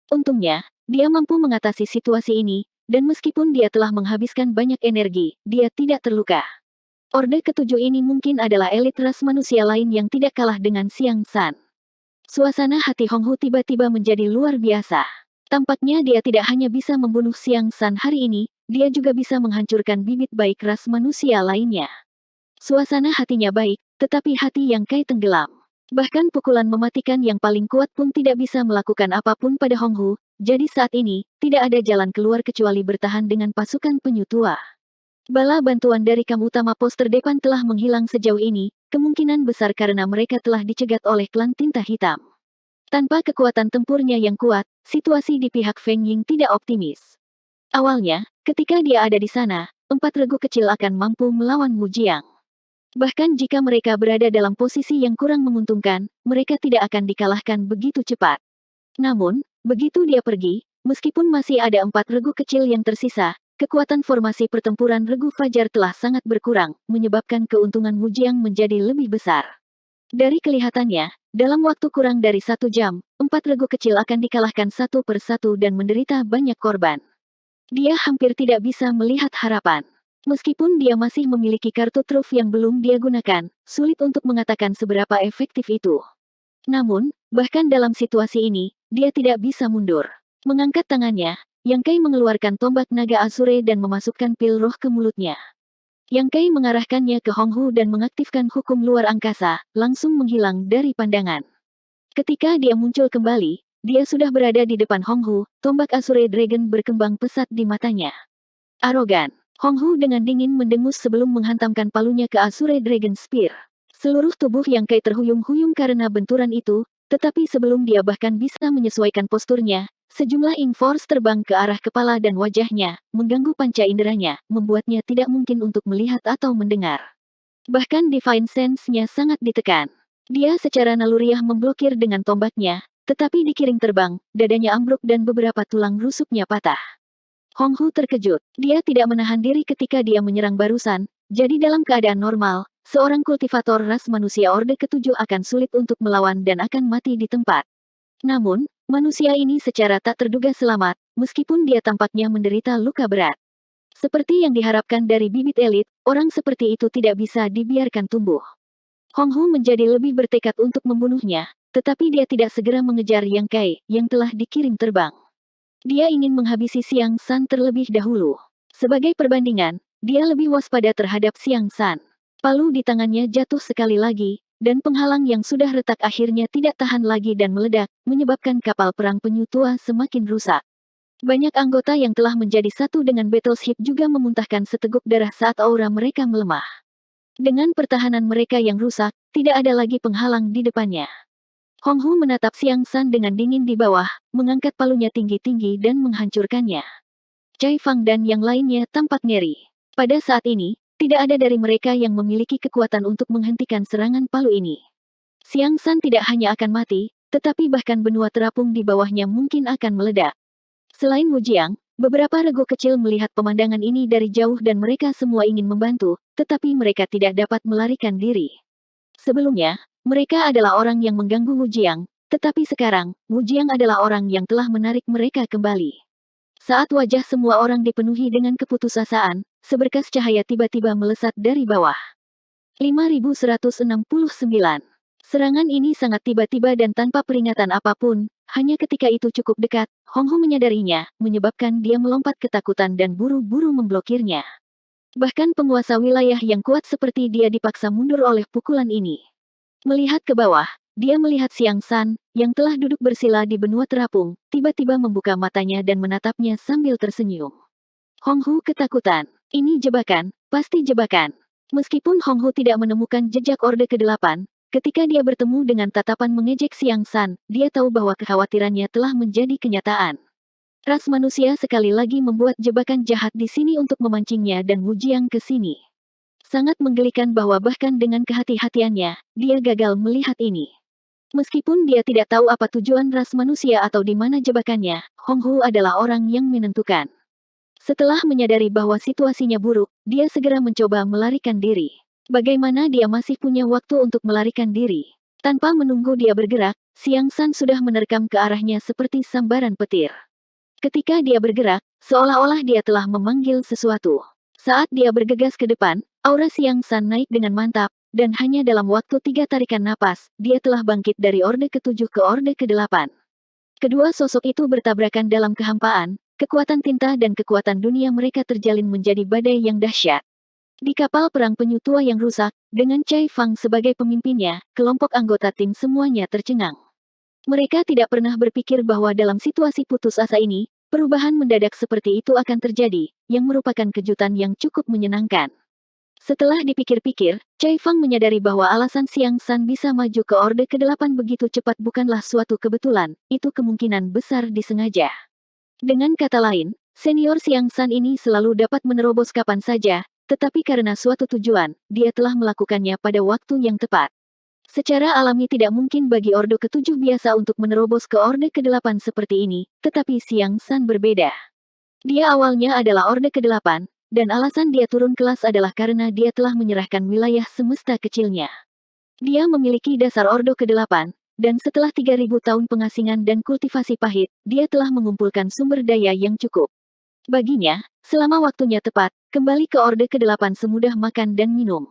Untungnya, dia mampu mengatasi situasi ini, dan meskipun dia telah menghabiskan banyak energi, dia tidak terluka. Orde Ketujuh ini mungkin adalah elit ras manusia lain yang tidak kalah dengan Xiang San. Suasana hati Hong Hu tiba-tiba menjadi luar biasa. Tampaknya dia tidak hanya bisa membunuh Xiang San hari ini, dia juga bisa menghancurkan bibit baik ras manusia lainnya. Suasana hatinya baik, tetapi hati Yang Kai tenggelam. Bahkan pukulan mematikan yang paling kuat pun tidak bisa melakukan apapun pada Hong Hu, jadi saat ini, tidak ada jalan keluar kecuali bertahan dengan pasukan penyu tua. Bala bantuan dari kam utama pos terdepan telah menghilang sejauh ini, kemungkinan besar karena mereka telah dicegat oleh klan tinta hitam. Tanpa kekuatan tempurnya yang kuat, situasi di pihak Feng Ying tidak optimis. Awalnya, ketika dia ada di sana, 4 regu kecil akan mampu melawan Wu Jiang. Bahkan jika mereka berada dalam posisi yang kurang menguntungkan, mereka tidak akan dikalahkan begitu cepat. Namun, begitu dia pergi, meskipun masih ada 4 regu kecil yang tersisa, kekuatan formasi pertempuran Regu Fajar telah sangat berkurang, menyebabkan keuntungan Wu Jiang menjadi lebih besar. Dari kelihatannya, dalam waktu kurang dari 1 jam, 4 regu kecil akan dikalahkan satu per satu dan menderita banyak korban. Dia hampir tidak bisa melihat harapan. Meskipun dia masih memiliki kartu truf yang belum dia gunakan, sulit untuk mengatakan seberapa efektif itu. Namun, bahkan dalam situasi ini, dia tidak bisa mundur. Mengangkat tangannya, Yang Kai mengeluarkan tombak naga Asure dan memasukkan pil roh ke mulutnya. Yang Kai mengarahkannya ke Hong Hu dan mengaktifkan hukum luar angkasa, langsung menghilang dari pandangan. Ketika dia muncul kembali, dia sudah berada di depan Hong Hu, tombak Asure Dragon berkembang pesat di matanya. Arogan, Hong Hu dengan dingin mendengus sebelum menghantamkan palunya ke Asure Dragon Spear. Seluruh tubuh Yang Kai terhuyung-huyung karena benturan itu, tetapi sebelum dia bahkan bisa menyesuaikan posturnya, sejumlah ink force terbang ke arah kepala dan wajahnya, mengganggu panca inderanya, membuatnya tidak mungkin untuk melihat atau mendengar. Bahkan Divine Sense-nya sangat ditekan. Dia secara naluriah memblokir dengan tombaknya, tetapi dikirim terbang, dadanya ambruk dan beberapa tulang rusuknya patah. Hong Hu terkejut. Dia tidak menahan diri ketika dia menyerang barusan, jadi dalam keadaan normal, seorang kultivator ras manusia Orde Ketujuh akan sulit untuk melawan dan akan mati di tempat. Namun, manusia ini secara tak terduga selamat, meskipun dia tampaknya menderita luka berat. Seperti yang diharapkan dari bibit elit, orang seperti itu tidak bisa dibiarkan tumbuh. Hong Hu menjadi lebih bertekad untuk membunuhnya, tetapi dia tidak segera mengejar Yang Kai, yang telah dikirim terbang. Dia ingin menghabisi Xiang San terlebih dahulu. Sebagai perbandingan, dia lebih waspada terhadap Xiang San. Palu di tangannya jatuh sekali lagi, dan penghalang yang sudah retak akhirnya tidak tahan lagi dan meledak, menyebabkan kapal perang penyu tua semakin rusak. Banyak anggota yang telah menjadi satu dengan Battleship juga memuntahkan seteguk darah saat aura mereka melemah. Dengan pertahanan mereka yang rusak, tidak ada lagi penghalang di depannya. Hong Hu menatap Xiang San dengan dingin di bawah, mengangkat palunya tinggi-tinggi dan menghancurkannya. Cai Fang dan yang lainnya tampak ngeri. Pada saat ini, tidak ada dari mereka yang memiliki kekuatan untuk menghentikan serangan palu ini. Xiang San tidak hanya akan mati, tetapi bahkan benua terapung di bawahnya mungkin akan meledak. Selain Wu Jiang, beberapa regu kecil melihat pemandangan ini dari jauh dan mereka semua ingin membantu, tetapi mereka tidak dapat melarikan diri. Sebelumnya, mereka adalah orang yang mengganggu Wu Jiang, tetapi sekarang, Wu Jiang adalah orang yang telah menarik mereka kembali. Saat wajah semua orang dipenuhi dengan keputusasaan, seberkas cahaya tiba-tiba melesat dari bawah. 5169. Serangan ini sangat tiba-tiba dan tanpa peringatan apapun, hanya ketika itu cukup dekat, Hong Hu menyadarinya, menyebabkan dia melompat ketakutan dan buru-buru memblokirnya. Bahkan penguasa wilayah yang kuat seperti dia dipaksa mundur oleh pukulan ini. Melihat ke bawah, dia melihat Xiang San, yang telah duduk bersila di benua terapung, tiba-tiba membuka matanya dan menatapnya sambil tersenyum. Hong Hu ketakutan. Ini jebakan, pasti jebakan. Meskipun Hong Hu tidak menemukan jejak Orde ke-8, ketika dia bertemu dengan tatapan mengejek Xiang San, dia tahu bahwa kekhawatirannya telah menjadi kenyataan. Ras manusia sekali lagi membuat jebakan jahat di sini untuk memancingnya dan Wu Jiang ke sini. Sangat menggelikan bahwa bahkan dengan kehati-hatiannya, dia gagal melihat ini. Meskipun dia tidak tahu apa tujuan ras manusia atau di mana jebakannya, Hong Hu adalah orang yang menentukan. Setelah menyadari bahwa situasinya buruk, dia segera mencoba melarikan diri. Bagaimana dia masih punya waktu untuk melarikan diri? Tanpa menunggu dia bergerak, Xiang San sudah menerkam ke arahnya seperti sambaran petir. Ketika dia bergerak, seolah-olah dia telah memanggil sesuatu. Saat dia bergegas ke depan, aura Xiang San naik dengan mantap, dan hanya dalam waktu 3 tarikan napas, dia telah bangkit dari Orde ke-7 ke Orde ke-8. Kedua sosok itu bertabrakan dalam kehampaan, kekuatan tinta dan kekuatan dunia mereka terjalin menjadi badai yang dahsyat. Di kapal perang penyu tua yang rusak, dengan Cai Fang sebagai pemimpinnya, kelompok anggota tim semuanya tercengang. Mereka tidak pernah berpikir bahwa dalam situasi putus asa ini, perubahan mendadak seperti itu akan terjadi, yang merupakan kejutan yang cukup menyenangkan. Setelah dipikir-pikir, Cai Fang menyadari bahwa alasan Xiang San bisa maju ke Orde ke-8 begitu cepat bukanlah suatu kebetulan, itu kemungkinan besar disengaja. Dengan kata lain, senior Xiang San ini selalu dapat menerobos kapan saja, tetapi karena suatu tujuan, dia telah melakukannya pada waktu yang tepat. Secara alami tidak mungkin bagi Orde ke-7 biasa untuk menerobos ke Orde ke-8 seperti ini, tetapi Xiang San berbeda. Dia awalnya adalah Orde ke-8, dan alasan dia turun kelas adalah karena dia telah menyerahkan wilayah semesta kecilnya. Dia memiliki dasar Orde ke-8, dan setelah 3000 tahun pengasingan dan kultivasi pahit, dia telah mengumpulkan sumber daya yang cukup. Baginya, selama waktunya tepat, kembali ke Orde ke-8 semudah makan dan minum.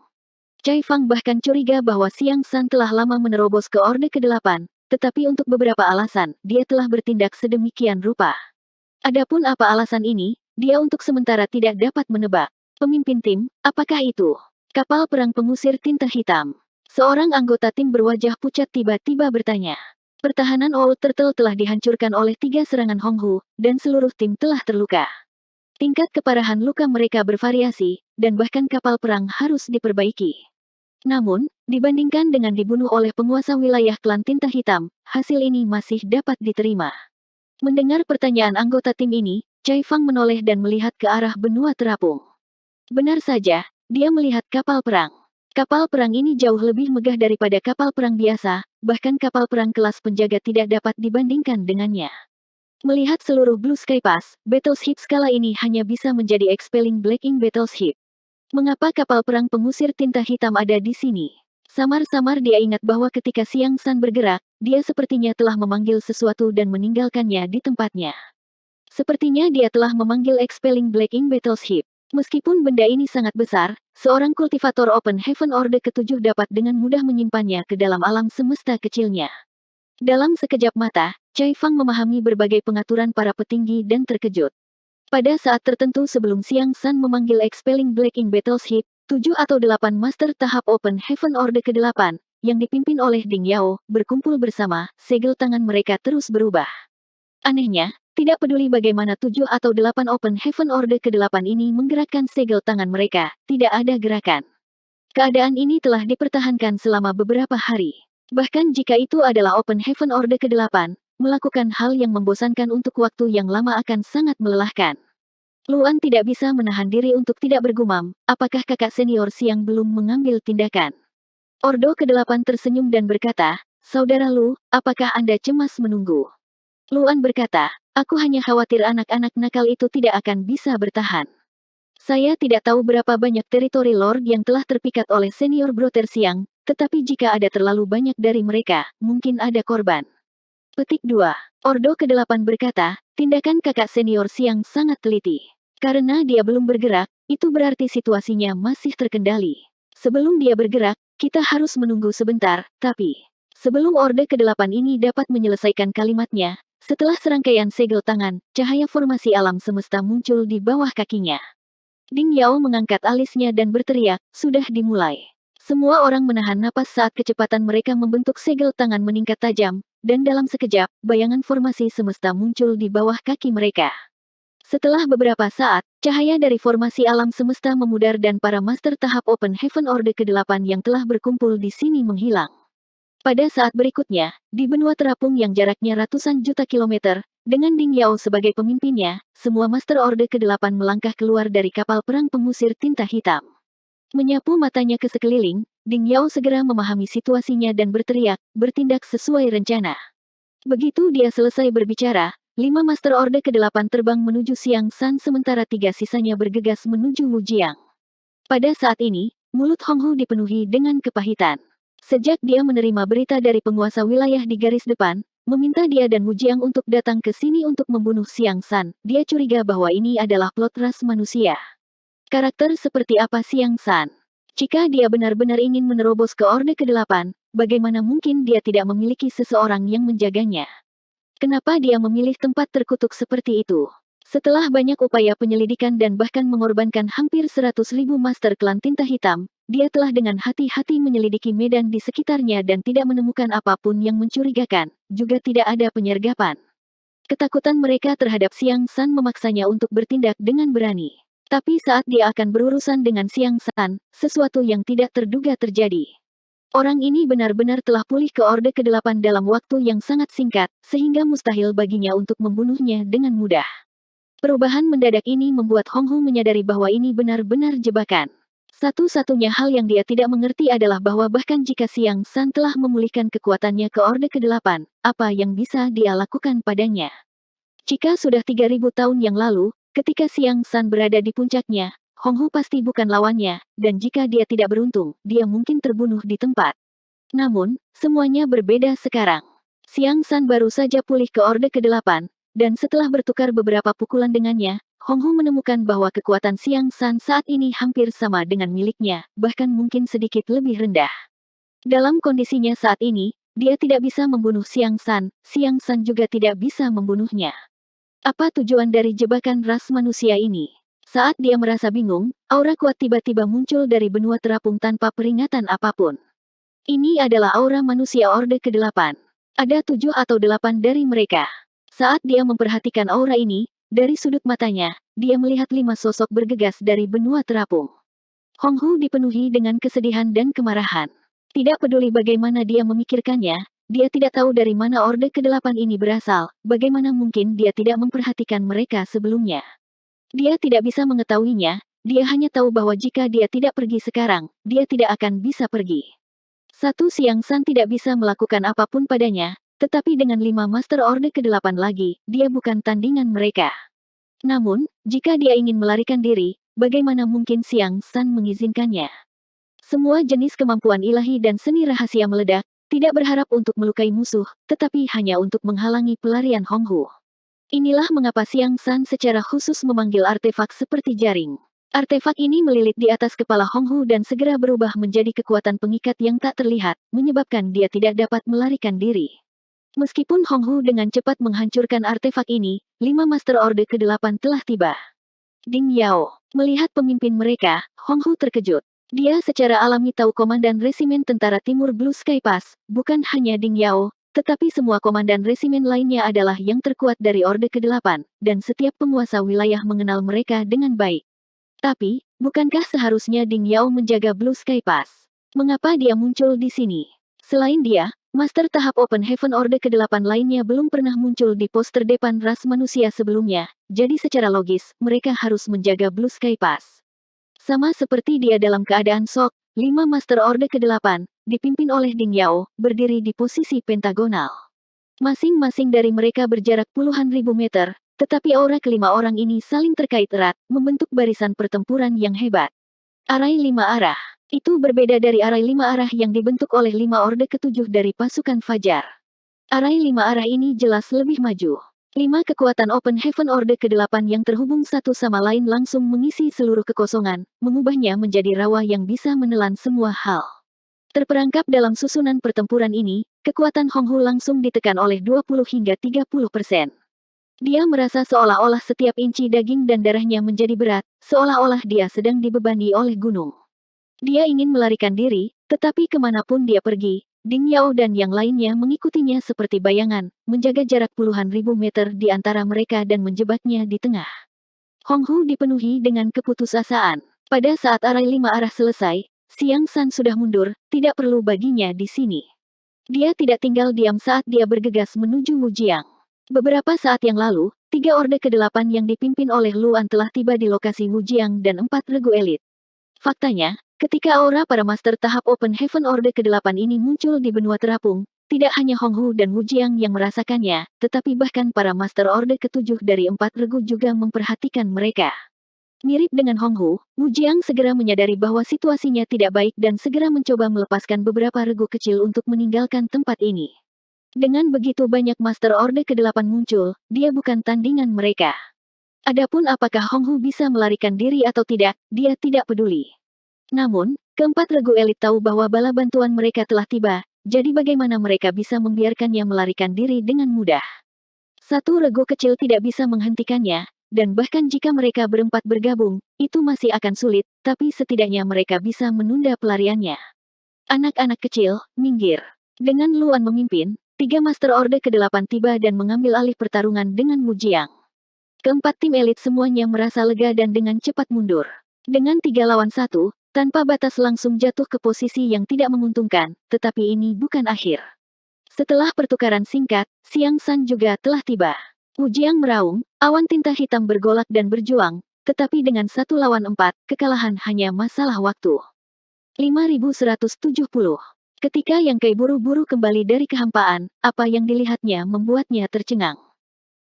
Cai Fang bahkan curiga bahwa Xiang San telah lama menerobos ke Orde ke-8, tetapi untuk beberapa alasan, dia telah bertindak sedemikian rupa. Adapun apa alasan ini, dia untuk sementara tidak dapat menebak. Pemimpin tim, apakah itu? Kapal perang pengusir tinta hitam. Seorang anggota tim berwajah pucat tiba-tiba bertanya. Pertahanan Old Turtle telah dihancurkan oleh 3 serangan Hong Hu, dan seluruh tim telah terluka. Tingkat keparahan luka mereka bervariasi, dan bahkan kapal perang harus diperbaiki. Namun, dibandingkan dengan dibunuh oleh penguasa wilayah klan tinta hitam, hasil ini masih dapat diterima. Mendengar pertanyaan anggota tim ini, Cai Fang menoleh dan melihat ke arah benua terapung. Benar saja, dia melihat kapal perang. Kapal perang ini jauh lebih megah daripada kapal perang biasa, bahkan kapal perang kelas penjaga tidak dapat dibandingkan dengannya. Melihat seluruh Blue Sky Pass, battleship skala ini hanya bisa menjadi Expelling Black Ink battleship. Mengapa kapal perang pengusir tinta hitam ada di sini? Samar-samar dia ingat bahwa ketika Xiang San bergerak, dia sepertinya telah memanggil sesuatu dan meninggalkannya di tempatnya. Sepertinya dia telah memanggil Expelling Black Ink battleship. Meskipun benda ini sangat besar, seorang kultivator Open Heaven Orde ke-7 dapat dengan mudah menyimpannya ke dalam alam semesta kecilnya. Dalam sekejap mata, Cai Fang memahami berbagai pengaturan para petinggi dan terkejut. Pada saat tertentu sebelum Xiang San memanggil Expelling Black Ink battleship, 7 atau 8 master tahap Open Heaven Orde ke-8, yang dipimpin oleh Ding Yao, berkumpul bersama, segel tangan mereka terus berubah. Anehnya, tidak peduli bagaimana 7 atau 8 Open Heaven Orde ke-8 ini menggerakkan segel tangan mereka, tidak ada gerakan. Keadaan ini telah dipertahankan selama beberapa hari. Bahkan jika itu adalah Open Heaven Orde ke-8, melakukan hal yang membosankan untuk waktu yang lama akan sangat melelahkan. Luan tidak bisa menahan diri untuk tidak bergumam, apakah kakak senior Siang belum mengambil tindakan? Ordo ke-8 tersenyum dan berkata, Saudara Lu, apakah Anda cemas menunggu? Luan berkata, aku hanya khawatir anak-anak nakal itu tidak akan bisa bertahan. Saya tidak tahu berapa banyak teritori Lord yang telah terpikat oleh senior Brother Siang, tetapi jika ada terlalu banyak dari mereka, mungkin ada korban. Petik 2. Ordo ke-8 berkata, tindakan kakak senior Siang sangat teliti. Karena dia belum bergerak, itu berarti situasinya masih terkendali. Sebelum dia bergerak, kita harus menunggu sebentar, tapi... Sebelum Orde ke-8 ini dapat menyelesaikan kalimatnya, setelah serangkaian segel tangan, cahaya formasi alam semesta muncul di bawah kakinya. Ding Yao mengangkat alisnya dan berteriak, sudah dimulai. Semua orang menahan napas saat kecepatan mereka membentuk segel tangan meningkat tajam, dan dalam sekejap, bayangan formasi semesta muncul di bawah kaki mereka. Setelah beberapa saat, cahaya dari formasi alam semesta memudar dan para master tahap Open Heaven Orde ke-8 yang telah berkumpul di sini menghilang. Pada saat berikutnya, di benua terapung yang jaraknya ratusan juta kilometer, dengan Ding Yao sebagai pemimpinnya, semua Master Orde ke-8 melangkah keluar dari kapal perang pengusir tinta hitam. Menyapu matanya ke sekeliling, Ding Yao segera memahami situasinya dan berteriak, bertindak sesuai rencana. Begitu dia selesai berbicara, 5 Master Orde ke-8 terbang menuju Xiang San sementara 3 sisanya bergegas menuju Wujiang. Pada saat ini, mulut Hong Hu dipenuhi dengan kepahitan. Sejak dia menerima berita dari penguasa wilayah di garis depan, meminta dia dan Wujiang untuk datang ke sini untuk membunuh Xiang San, dia curiga bahwa ini adalah plot ras manusia. Karakter seperti apa Xiang San? Jika dia benar-benar ingin menerobos ke Orde ke-8, bagaimana mungkin dia tidak memiliki seseorang yang menjaganya? Kenapa dia memilih tempat terkutuk seperti itu? Setelah banyak upaya penyelidikan dan bahkan mengorbankan hampir 100.000 master klan tinta hitam, dia telah dengan hati-hati menyelidiki medan di sekitarnya dan tidak menemukan apapun yang mencurigakan, juga tidak ada penyergapan. Ketakutan mereka terhadap Xiang San memaksanya untuk bertindak dengan berani. Tapi saat dia akan berurusan dengan Xiang San, sesuatu yang tidak terduga terjadi. Orang ini benar-benar telah pulih ke Orde ke-8 dalam waktu yang sangat singkat, sehingga mustahil baginya untuk membunuhnya dengan mudah. Perubahan mendadak ini membuat Hong Hu menyadari bahwa ini benar-benar jebakan. Satu-satunya hal yang dia tidak mengerti adalah bahwa bahkan jika Xiang San telah memulihkan kekuatannya ke Orde ke-8, apa yang bisa dia lakukan padanya? Jika sudah 3.000 tahun yang lalu, ketika Xiang San berada di puncaknya, Hong Hu pasti bukan lawannya, dan jika dia tidak beruntung, dia mungkin terbunuh di tempat. Namun, semuanya berbeda sekarang. Xiang San baru saja pulih ke Orde ke-8, dan setelah bertukar beberapa pukulan dengannya, Hong Hu menemukan bahwa kekuatan Xiang San saat ini hampir sama dengan miliknya, bahkan mungkin sedikit lebih rendah. Dalam kondisinya saat ini, dia tidak bisa membunuh Xiang San juga tidak bisa membunuhnya. Apa tujuan dari jebakan ras manusia ini? Saat dia merasa bingung, aura kuat tiba-tiba muncul dari benua terapung tanpa peringatan apapun. Ini adalah aura manusia Orde ke-8. Ada 7 atau 8 dari mereka. Saat dia memperhatikan aura ini, dari sudut matanya, dia melihat 5 sosok bergegas dari benua terapung. Hong Hu dipenuhi dengan kesedihan dan kemarahan. Tidak peduli bagaimana dia memikirkannya, dia tidak tahu dari mana Orde ke-8 ini berasal, bagaimana mungkin dia tidak memperhatikan mereka sebelumnya. Dia tidak bisa mengetahuinya, dia hanya tahu bahwa jika dia tidak pergi sekarang, dia tidak akan bisa pergi. Xiang San tidak bisa melakukan apapun padanya, tetapi dengan 5 Master Orde ke-8 lagi, dia bukan tandingan mereka. Namun, jika dia ingin melarikan diri, bagaimana mungkin Xiang San mengizinkannya? Semua jenis kemampuan ilahi dan seni rahasia meledak, tidak berharap untuk melukai musuh, tetapi hanya untuk menghalangi pelarian Honghu. Inilah mengapa Xiang San secara khusus memanggil artefak seperti jaring. Artefak ini melilit di atas kepala Honghu dan segera berubah menjadi kekuatan pengikat yang tak terlihat, menyebabkan dia tidak dapat melarikan diri. Meskipun Honghu dengan cepat menghancurkan artefak ini, 5 Master Orde ke-8 telah tiba. Ding Yao melihat pemimpin mereka, Honghu terkejut. Dia secara alami tahu Komandan Resimen Tentara Timur Blue Sky Pass, bukan hanya Ding Yao, tetapi semua komandan resimen lainnya adalah yang terkuat dari Orde ke-8, dan setiap penguasa wilayah mengenal mereka dengan baik. Tapi, bukankah seharusnya Ding Yao menjaga Blue Sky Pass? Mengapa dia muncul di sini? Selain dia, Master tahap Open Heaven Orde ke-8 lainnya belum pernah muncul di pos terdepan ras manusia sebelumnya, jadi secara logis, mereka harus menjaga Blue Sky Pass. Sama seperti dia dalam keadaan shock, 5 Master Orde ke-8, dipimpin oleh Ding Yao, berdiri di posisi pentagonal. Masing-masing dari mereka berjarak puluhan ribu meter, tetapi aura kelima orang ini saling terkait erat, membentuk barisan pertempuran yang hebat. Arai 5 arah. Itu berbeda dari arai 5 arah yang dibentuk oleh 5 Orde ke-7 dari pasukan Fajar. Arai 5 arah ini jelas lebih maju. 5 kekuatan Open Heaven Orde ke-8 yang terhubung satu sama lain langsung mengisi seluruh kekosongan, mengubahnya menjadi rawa yang bisa menelan semua hal. Terperangkap dalam susunan pertempuran ini, kekuatan Honghu langsung ditekan oleh 20 hingga 30%. Dia merasa seolah-olah setiap inci daging dan darahnya menjadi berat, seolah-olah dia sedang dibebani oleh gunung. Dia ingin melarikan diri, tetapi kemanapun dia pergi, Ding Yao dan yang lainnya mengikutinya seperti bayangan, menjaga jarak puluhan ribu meter di antara mereka dan menjebaknya di tengah. Honghu dipenuhi dengan keputusasaan. Pada saat arai 5 arah selesai, Xiang San sudah mundur, tidak perlu baginya di sini. Dia tidak tinggal diam saat dia bergegas menuju Wujiang. Beberapa saat yang lalu, 3 Orde ke-8 yang dipimpin oleh Luan telah tiba di lokasi Wujiang dan 4 regu elit. Faktanya, ketika aura para master tahap Open Heaven Orde ke-8 ini muncul di benua terapung, tidak hanya Honghu dan Wujiang yang merasakannya, tetapi bahkan para master Orde ke-7 dari 4 regu juga memperhatikan mereka. Mirip dengan Honghu, Wujiang segera menyadari bahwa situasinya tidak baik dan segera mencoba melepaskan beberapa regu kecil untuk meninggalkan tempat ini. Dengan begitu banyak master Orde ke-8 muncul, dia bukan tandingan mereka. Adapun apakah Honghu bisa melarikan diri atau tidak, dia tidak peduli. Namun, keempat regu elit tahu bahwa bala bantuan mereka telah tiba, jadi bagaimana mereka bisa membiarkannya melarikan diri dengan mudah. Satu regu kecil tidak bisa menghentikannya, dan bahkan jika mereka berempat bergabung, itu masih akan sulit, tapi setidaknya mereka bisa menunda pelariannya. Anak-anak kecil, minggir. Dengan Luan memimpin, 3 Master Orde ke-8 tiba dan mengambil alih pertarungan dengan Wujiang. Keempat tim elit semuanya merasa lega dan dengan cepat mundur. Dengan 3 lawan 1, tanpa batas langsung jatuh ke posisi yang tidak menguntungkan, tetapi ini bukan akhir. Setelah pertukaran singkat, Xiang San juga telah tiba. Wujiang meraung, awan tinta hitam bergolak dan berjuang, tetapi dengan 1 lawan 4, kekalahan hanya masalah waktu. 5170. Ketika Yang Kai buru-buru kembali dari kehampaan, apa yang dilihatnya membuatnya tercengang.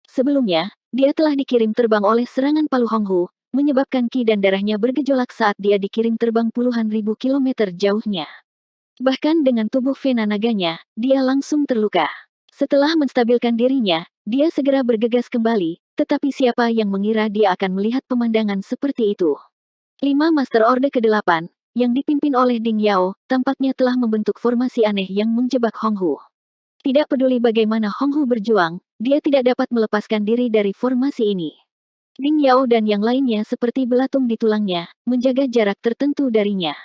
Sebelumnya, dia telah dikirim terbang oleh serangan Palu Honghu, menyebabkan ki dan darahnya bergejolak saat dia dikirim terbang puluhan ribu kilometer jauhnya. Bahkan dengan tubuh Vena naganya, dia langsung terluka. Setelah menstabilkan dirinya, dia segera bergegas kembali, tetapi siapa yang mengira dia akan melihat pemandangan seperti itu. 5 Master Orde ke-8, yang dipimpin oleh Ding Yao, tampaknya telah membentuk formasi aneh yang menjebak Honghu. Tidak peduli bagaimana Honghu berjuang, dia tidak dapat melepaskan diri dari formasi ini. Ding Yao dan yang lainnya seperti belatung di tulangnya, menjaga jarak tertentu darinya.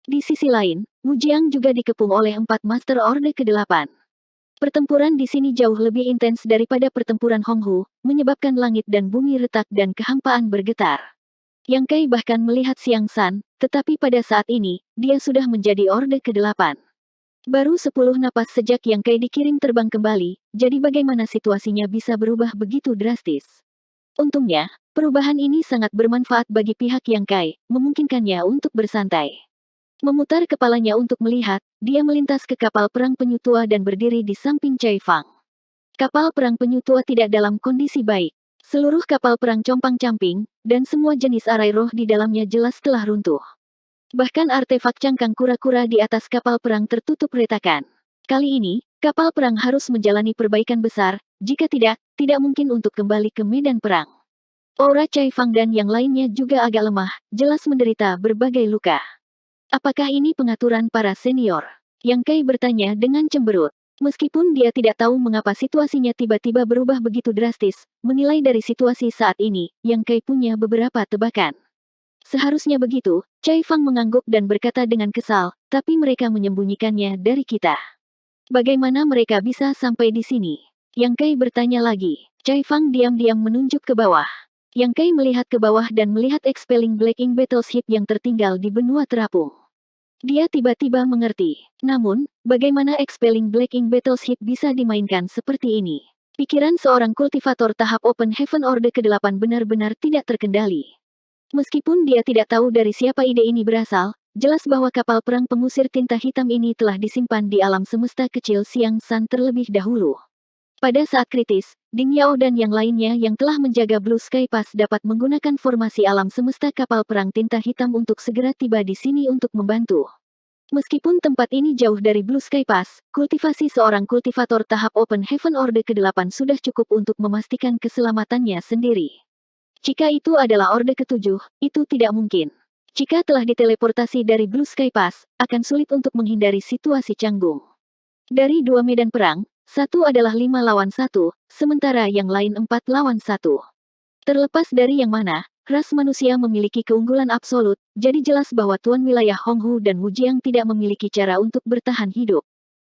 Di sisi lain, Wujiang juga dikepung oleh 4 Master Orde ke-8. Pertempuran di sini jauh lebih intens daripada pertempuran Honghu, menyebabkan langit dan bumi retak dan kehampaan bergetar. Yang Kai bahkan melihat Xiang San, tetapi pada saat ini, dia sudah menjadi Orde ke-8. Baru 10 napas sejak Yang Kai dikirim terbang kembali, jadi bagaimana situasinya bisa berubah begitu drastis? Untungnya, Perubahan ini sangat bermanfaat bagi pihak Yang Kai, memungkinkannya untuk bersantai. Memutar kepalanya untuk melihat, dia melintas ke kapal perang penyu tua dan berdiri di samping Cai Fang. Kapal perang penyu tua tidak dalam kondisi baik. Seluruh kapal perang compang-camping, dan semua jenis arai roh di dalamnya jelas telah runtuh. Bahkan artefak cangkang kura-kura di atas kapal perang tertutup retakan. Kali ini, kapal perang harus menjalani perbaikan besar, jika tidak mungkin untuk kembali ke medan perang. Aura Cai Fang dan yang lainnya juga agak lemah, jelas menderita berbagai luka. Apakah ini pengaturan para senior? Yang Kai bertanya dengan cemberut. Meskipun dia tidak tahu mengapa situasinya tiba-tiba berubah begitu drastis, menilai dari situasi saat ini, Yang Kai punya beberapa tebakan. Seharusnya begitu, Cai Fang mengangguk dan berkata dengan kesal, tapi mereka menyembunyikannya dari kita. Bagaimana mereka bisa sampai di sini? Yang Kai bertanya lagi. Cai Fang diam-diam menunjuk ke bawah. Yang Kai melihat ke bawah dan melihat Expelling Black Ink Battleship yang tertinggal di benua terapung. Dia tiba-tiba mengerti. Namun, bagaimana Expelling Black Ink Battleship bisa dimainkan seperti ini? Pikiran seorang kultivator tahap Open Heaven Orde ke-8 benar-benar tidak terkendali. Meskipun dia tidak tahu dari siapa ide ini berasal, jelas bahwa kapal perang pengusir tinta hitam ini telah disimpan di alam semesta kecil Siang San terlebih dahulu. Pada saat kritis, Ding Yao dan yang lainnya yang telah menjaga Blue Sky Pass dapat menggunakan formasi alam semesta kapal perang tinta hitam untuk segera tiba di sini untuk membantu. Meskipun tempat ini jauh dari Blue Sky Pass, kultivasi seorang kultivator tahap Open Heaven Orde ke-8 sudah cukup untuk memastikan keselamatannya sendiri. Jika itu adalah Orde ke-7, itu tidak mungkin. Jika telah diteleportasi dari Blue Sky Pass, akan sulit untuk menghindari situasi canggung. Dari 2 medan perang, satu adalah 5 lawan 1, sementara yang lain 4 lawan 1. Terlepas dari yang mana, ras manusia memiliki keunggulan absolut, jadi jelas bahwa tuan wilayah Honghu dan Wujiang tidak memiliki cara untuk bertahan hidup.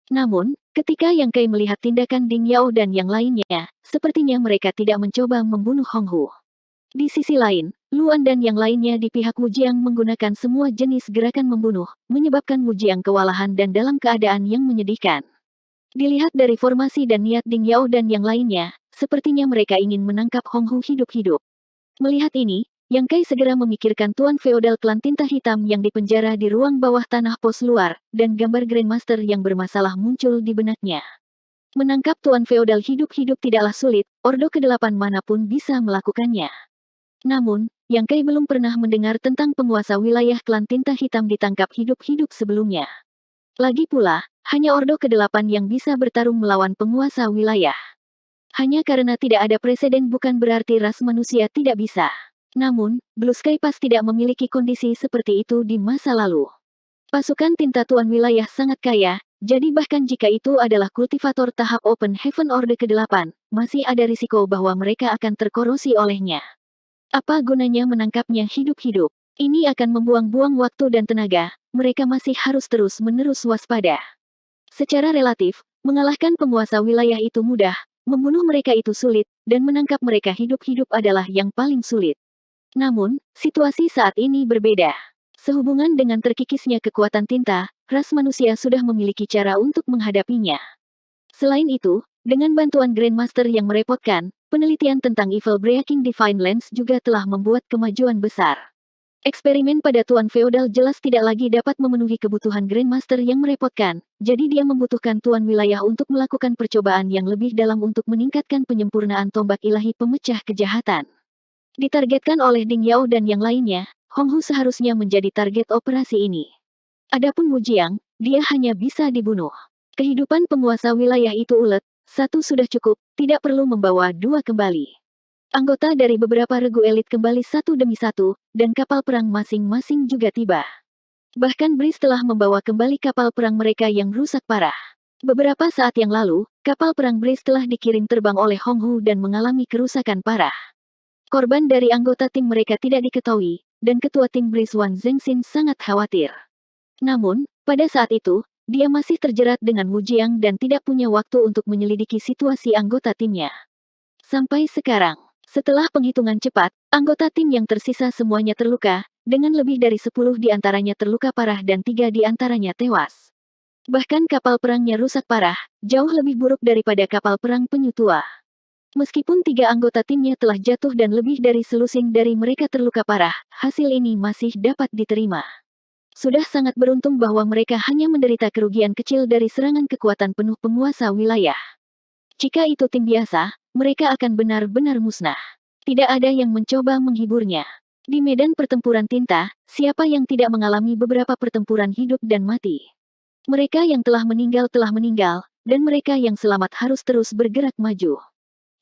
Namun, ketika Yang Kai melihat tindakan Ding Yao dan yang lainnya, sepertinya mereka tidak mencoba membunuh Honghu. Di sisi lain, Luan dan yang lainnya di pihak Wujiang menggunakan semua jenis gerakan membunuh, menyebabkan Wujiang kewalahan dan dalam keadaan yang menyedihkan. Dilihat dari formasi dan niat Ding Yao dan yang lainnya, sepertinya mereka ingin menangkap Honghu hidup-hidup. Melihat ini, Yang Kai segera memikirkan Tuan Feodal Klan Tinta Hitam yang dipenjara di ruang bawah tanah pos luar, dan gambar Grandmaster yang bermasalah muncul di benaknya. Menangkap Tuan Feodal hidup-hidup tidaklah sulit, Ordo ke-8 manapun bisa melakukannya. Namun, Yang Kai belum pernah mendengar tentang penguasa wilayah Klan Tinta Hitam ditangkap hidup-hidup sebelumnya. Lagi pula, hanya Ordo ke-8 yang bisa bertarung melawan penguasa wilayah. Hanya karena tidak ada preseden bukan berarti ras manusia tidak bisa. Namun, Blue Sky Pass tidak memiliki kondisi seperti itu di masa lalu. Pasukan tinta tuan wilayah sangat kaya, jadi bahkan jika itu adalah kultivator tahap Open Heaven Orde ke-8, masih ada risiko bahwa mereka akan terkorosi olehnya. Apa gunanya menangkapnya hidup-hidup? Ini akan membuang-buang waktu dan tenaga, mereka masih harus terus-menerus waspada. Secara relatif, mengalahkan penguasa wilayah itu mudah, membunuh mereka itu sulit, dan menangkap mereka hidup-hidup adalah yang paling sulit. Namun, situasi saat ini berbeda. Sehubungan dengan terkikisnya kekuatan tinta, ras manusia sudah memiliki cara untuk menghadapinya. Selain itu, dengan bantuan Grandmaster yang merepotkan, penelitian tentang Evil Breaking Divine Lens juga telah membuat kemajuan besar. Eksperimen pada Tuan Feodal jelas tidak lagi dapat memenuhi kebutuhan Grandmaster yang merepotkan, jadi dia membutuhkan Tuan Wilayah untuk melakukan percobaan yang lebih dalam untuk meningkatkan penyempurnaan tombak ilahi pemecah kejahatan. Ditargetkan oleh Ding Yao dan yang lainnya, Honghu seharusnya menjadi target operasi ini. Adapun Wujiang, dia hanya bisa dibunuh. Kehidupan penguasa wilayah itu ulet, satu sudah cukup, tidak perlu membawa dua kembali. Anggota dari beberapa regu elit kembali satu demi satu, dan kapal perang masing-masing juga tiba. Bahkan Breeze telah membawa kembali kapal perang mereka yang rusak parah. Beberapa saat yang lalu, kapal perang Breeze telah dikirim terbang oleh Honghu dan mengalami kerusakan parah. Korban dari anggota tim mereka tidak diketahui, dan ketua tim Breeze Wan Zhengxin sangat khawatir. Namun, pada saat itu, dia masih terjerat dengan Wujiang dan tidak punya waktu untuk menyelidiki situasi anggota timnya. Sampai sekarang, setelah penghitungan cepat, anggota tim yang tersisa semuanya terluka, dengan lebih dari 10 di antaranya terluka parah dan 3 di antaranya tewas. Bahkan kapal perangnya rusak parah, jauh lebih buruk daripada kapal perang penyu tua. Meskipun 3 anggota timnya telah jatuh dan lebih dari selusing dari mereka terluka parah, hasil ini masih dapat diterima. Sudah sangat beruntung bahwa mereka hanya menderita kerugian kecil dari serangan kekuatan penuh penguasa wilayah. Jika itu tim biasa, mereka akan benar-benar musnah. Tidak ada yang mencoba menghiburnya. Di medan pertempuran tinta, siapa yang tidak mengalami beberapa pertempuran hidup dan mati? Mereka yang telah meninggal, dan mereka yang selamat harus terus bergerak maju.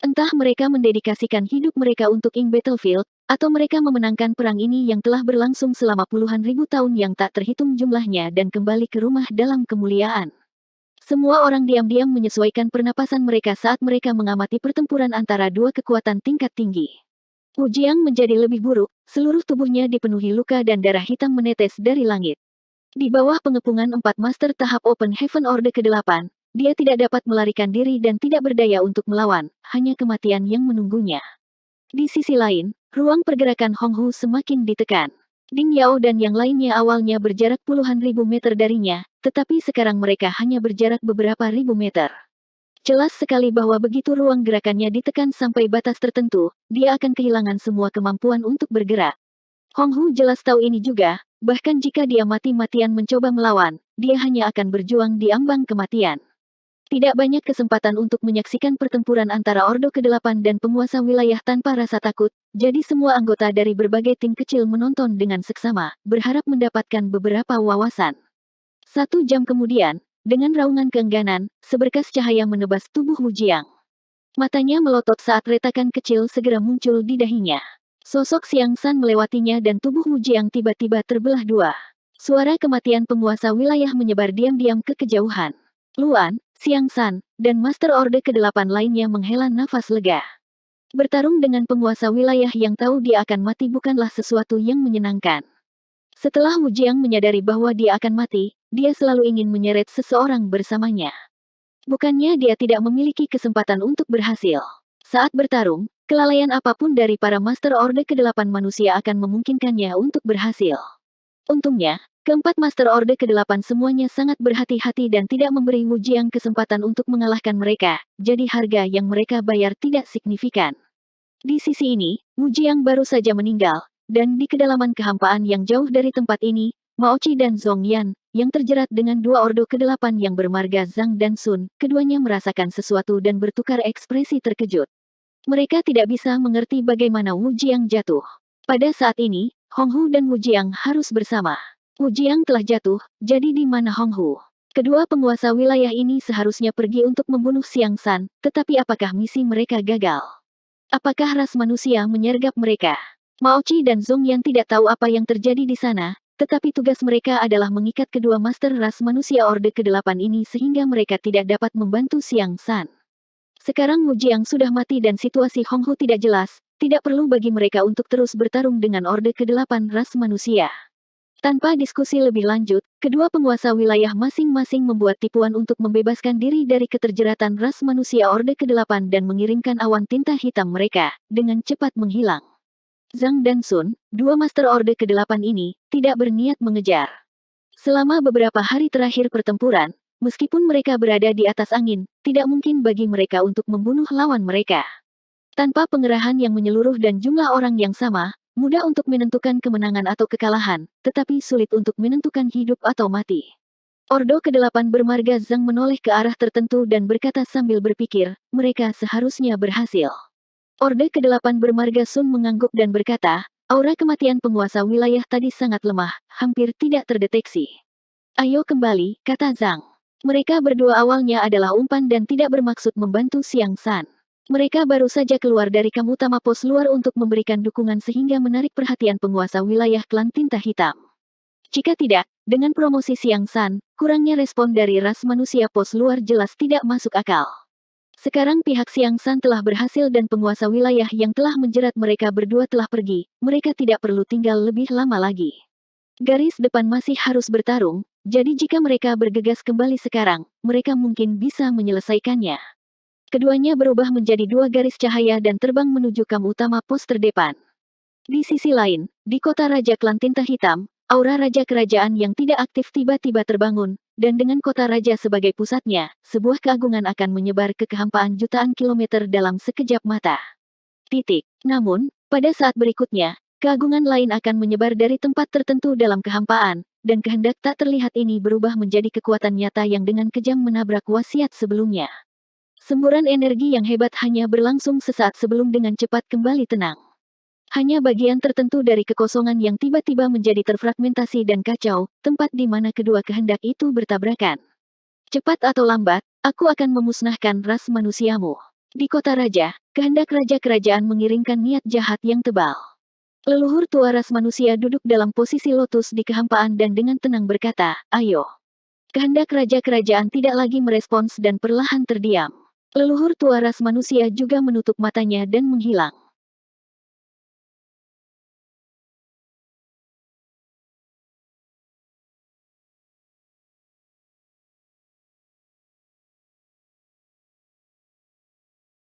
Entah mereka mendedikasikan hidup mereka untuk Ing Battlefield, atau mereka memenangkan perang ini yang telah berlangsung selama puluhan ribu tahun yang tak terhitung jumlahnya dan kembali ke rumah dalam kemuliaan. Semua orang diam-diam menyesuaikan pernapasan mereka saat mereka mengamati pertempuran antara dua kekuatan tingkat tinggi. Wu Jiang menjadi lebih buruk, seluruh tubuhnya dipenuhi luka dan darah hitam menetes dari langit. Di bawah pengepungan 4 Master tahap Open Heaven Orde ke-8, dia tidak dapat melarikan diri dan tidak berdaya untuk melawan, hanya kematian yang menunggunya. Di sisi lain, ruang pergerakan Hong Hu semakin ditekan. Ding Yao dan yang lainnya awalnya berjarak puluhan ribu meter darinya, tetapi sekarang mereka hanya berjarak beberapa ribu meter. Jelas sekali bahwa begitu ruang gerakannya ditekan sampai batas tertentu, dia akan kehilangan semua kemampuan untuk bergerak. Hong Hu jelas tahu ini juga, bahkan jika dia mati-matian mencoba melawan, dia hanya akan berjuang di ambang kematian. Tidak banyak kesempatan untuk menyaksikan pertempuran antara Ordo ke-8 dan penguasa wilayah tanpa rasa takut, jadi semua anggota dari berbagai tim kecil menonton dengan seksama, berharap mendapatkan beberapa wawasan. 1 jam kemudian, dengan raungan keengganan, seberkas cahaya menebas tubuh Wu Jiang. Matanya melotot saat retakan kecil segera muncul di dahinya. Sosok Xiang San melewatinya dan tubuh Wu Jiang tiba-tiba terbelah dua. Suara kematian penguasa wilayah menyebar diam-diam ke kejauhan. Luan, Xiang San, dan Master Orde ke-8 lainnya menghela nafas lega. Bertarung dengan penguasa wilayah yang tahu dia akan mati bukanlah sesuatu yang menyenangkan. Setelah Wu Jiang menyadari bahwa dia akan mati, dia selalu ingin menyeret seseorang bersamanya. Bukannya dia tidak memiliki kesempatan untuk berhasil. Saat bertarung, kelalaian apapun dari para Master Orde ke-8 manusia akan memungkinkannya untuk berhasil. Untungnya, keempat Master Orde ke-8 semuanya sangat berhati-hati dan tidak memberi Wu Jiang kesempatan untuk mengalahkan mereka, jadi harga yang mereka bayar tidak signifikan. Di sisi ini, Wu Jiang baru saja meninggal, dan di kedalaman kehampaan yang jauh dari tempat ini, Mao Qi dan Zhong Yan, yang terjerat dengan 2 Ordo ke-8 yang bermarga Zhang dan Sun, keduanya merasakan sesuatu dan bertukar ekspresi terkejut. Mereka tidak bisa mengerti bagaimana Wu Jiang jatuh. Pada saat ini, Hong Hu dan Wu Jiang harus bersama. Wu Jiang telah jatuh, jadi di mana Hong Hu? Kedua penguasa wilayah ini seharusnya pergi untuk membunuh Xiang San, tetapi apakah misi mereka gagal? Apakah ras manusia menyergap mereka? Mao Qi dan Zhong Yan tidak tahu apa yang terjadi di sana, tetapi tugas mereka adalah mengikat kedua master ras manusia Orde ke-8 ini sehingga mereka tidak dapat membantu Xiang San. Sekarang Wu Jiang sudah mati dan situasi Hong Hu tidak jelas, tidak perlu bagi mereka untuk terus bertarung dengan Orde ke-8 ras manusia. Tanpa diskusi lebih lanjut, kedua penguasa wilayah masing-masing membuat tipuan untuk membebaskan diri dari keterjeratan ras manusia Orde ke-8 dan mengirimkan awan tinta hitam mereka, dengan cepat menghilang. Zhang dan Sun, dua Master Orde ke-8 ini, tidak berniat mengejar. Selama beberapa hari terakhir pertempuran, meskipun mereka berada di atas angin, tidak mungkin bagi mereka untuk membunuh lawan mereka. Tanpa pengerahan yang menyeluruh dan jumlah orang yang sama, mudah untuk menentukan kemenangan atau kekalahan, tetapi sulit untuk menentukan hidup atau mati. Ordo ke-8 bermarga Zhang menoleh ke arah tertentu dan berkata sambil berpikir, mereka seharusnya berhasil. Orde ke-8 bermarga Sun mengangguk dan berkata, aura kematian penguasa wilayah tadi sangat lemah, hampir tidak terdeteksi. Ayo kembali, kata Zhang. Mereka berdua awalnya adalah umpan dan tidak bermaksud membantu Xiang San. Mereka baru saja keluar dari kamp utama pos luar untuk memberikan dukungan sehingga menarik perhatian penguasa wilayah klan tinta hitam. Jika tidak, dengan promosi Xiang San, kurangnya respon dari ras manusia pos luar jelas tidak masuk akal. Sekarang pihak Xiang San telah berhasil dan penguasa wilayah yang telah menjerat mereka berdua telah pergi, mereka tidak perlu tinggal lebih lama lagi. Garis depan masih harus bertarung, jadi jika mereka bergegas kembali sekarang, mereka mungkin bisa menyelesaikannya. Keduanya berubah menjadi 2 garis cahaya dan terbang menuju kamp utama pos terdepan. Di sisi lain, di kota Raja Klan Tinta Hitam, aura Raja Kerajaan yang tidak aktif tiba-tiba terbangun, dan dengan kota raja sebagai pusatnya, sebuah keagungan akan menyebar ke kehampaan jutaan kilometer dalam sekejap mata. Titik. Namun, pada saat berikutnya, keagungan lain akan menyebar dari tempat tertentu dalam kehampaan, dan kehendak tak terlihat ini berubah menjadi kekuatan nyata yang dengan kejam menabrak wasiat sebelumnya. Semburan energi yang hebat hanya berlangsung sesaat sebelum dengan cepat kembali tenang. Hanya bagian tertentu dari kekosongan yang tiba-tiba menjadi terfragmentasi dan kacau, tempat di mana kedua kehendak itu bertabrakan. Cepat atau lambat, aku akan memusnahkan ras manusiamu. Di kota raja, kehendak raja kerajaan mengiringkan niat jahat yang tebal. Leluhur tua ras manusia duduk dalam posisi lotus di kehampaan dan dengan tenang berkata, "Ayo." Kehendak raja kerajaan tidak lagi merespons dan perlahan terdiam. Leluhur tua ras manusia juga menutup matanya dan menghilang.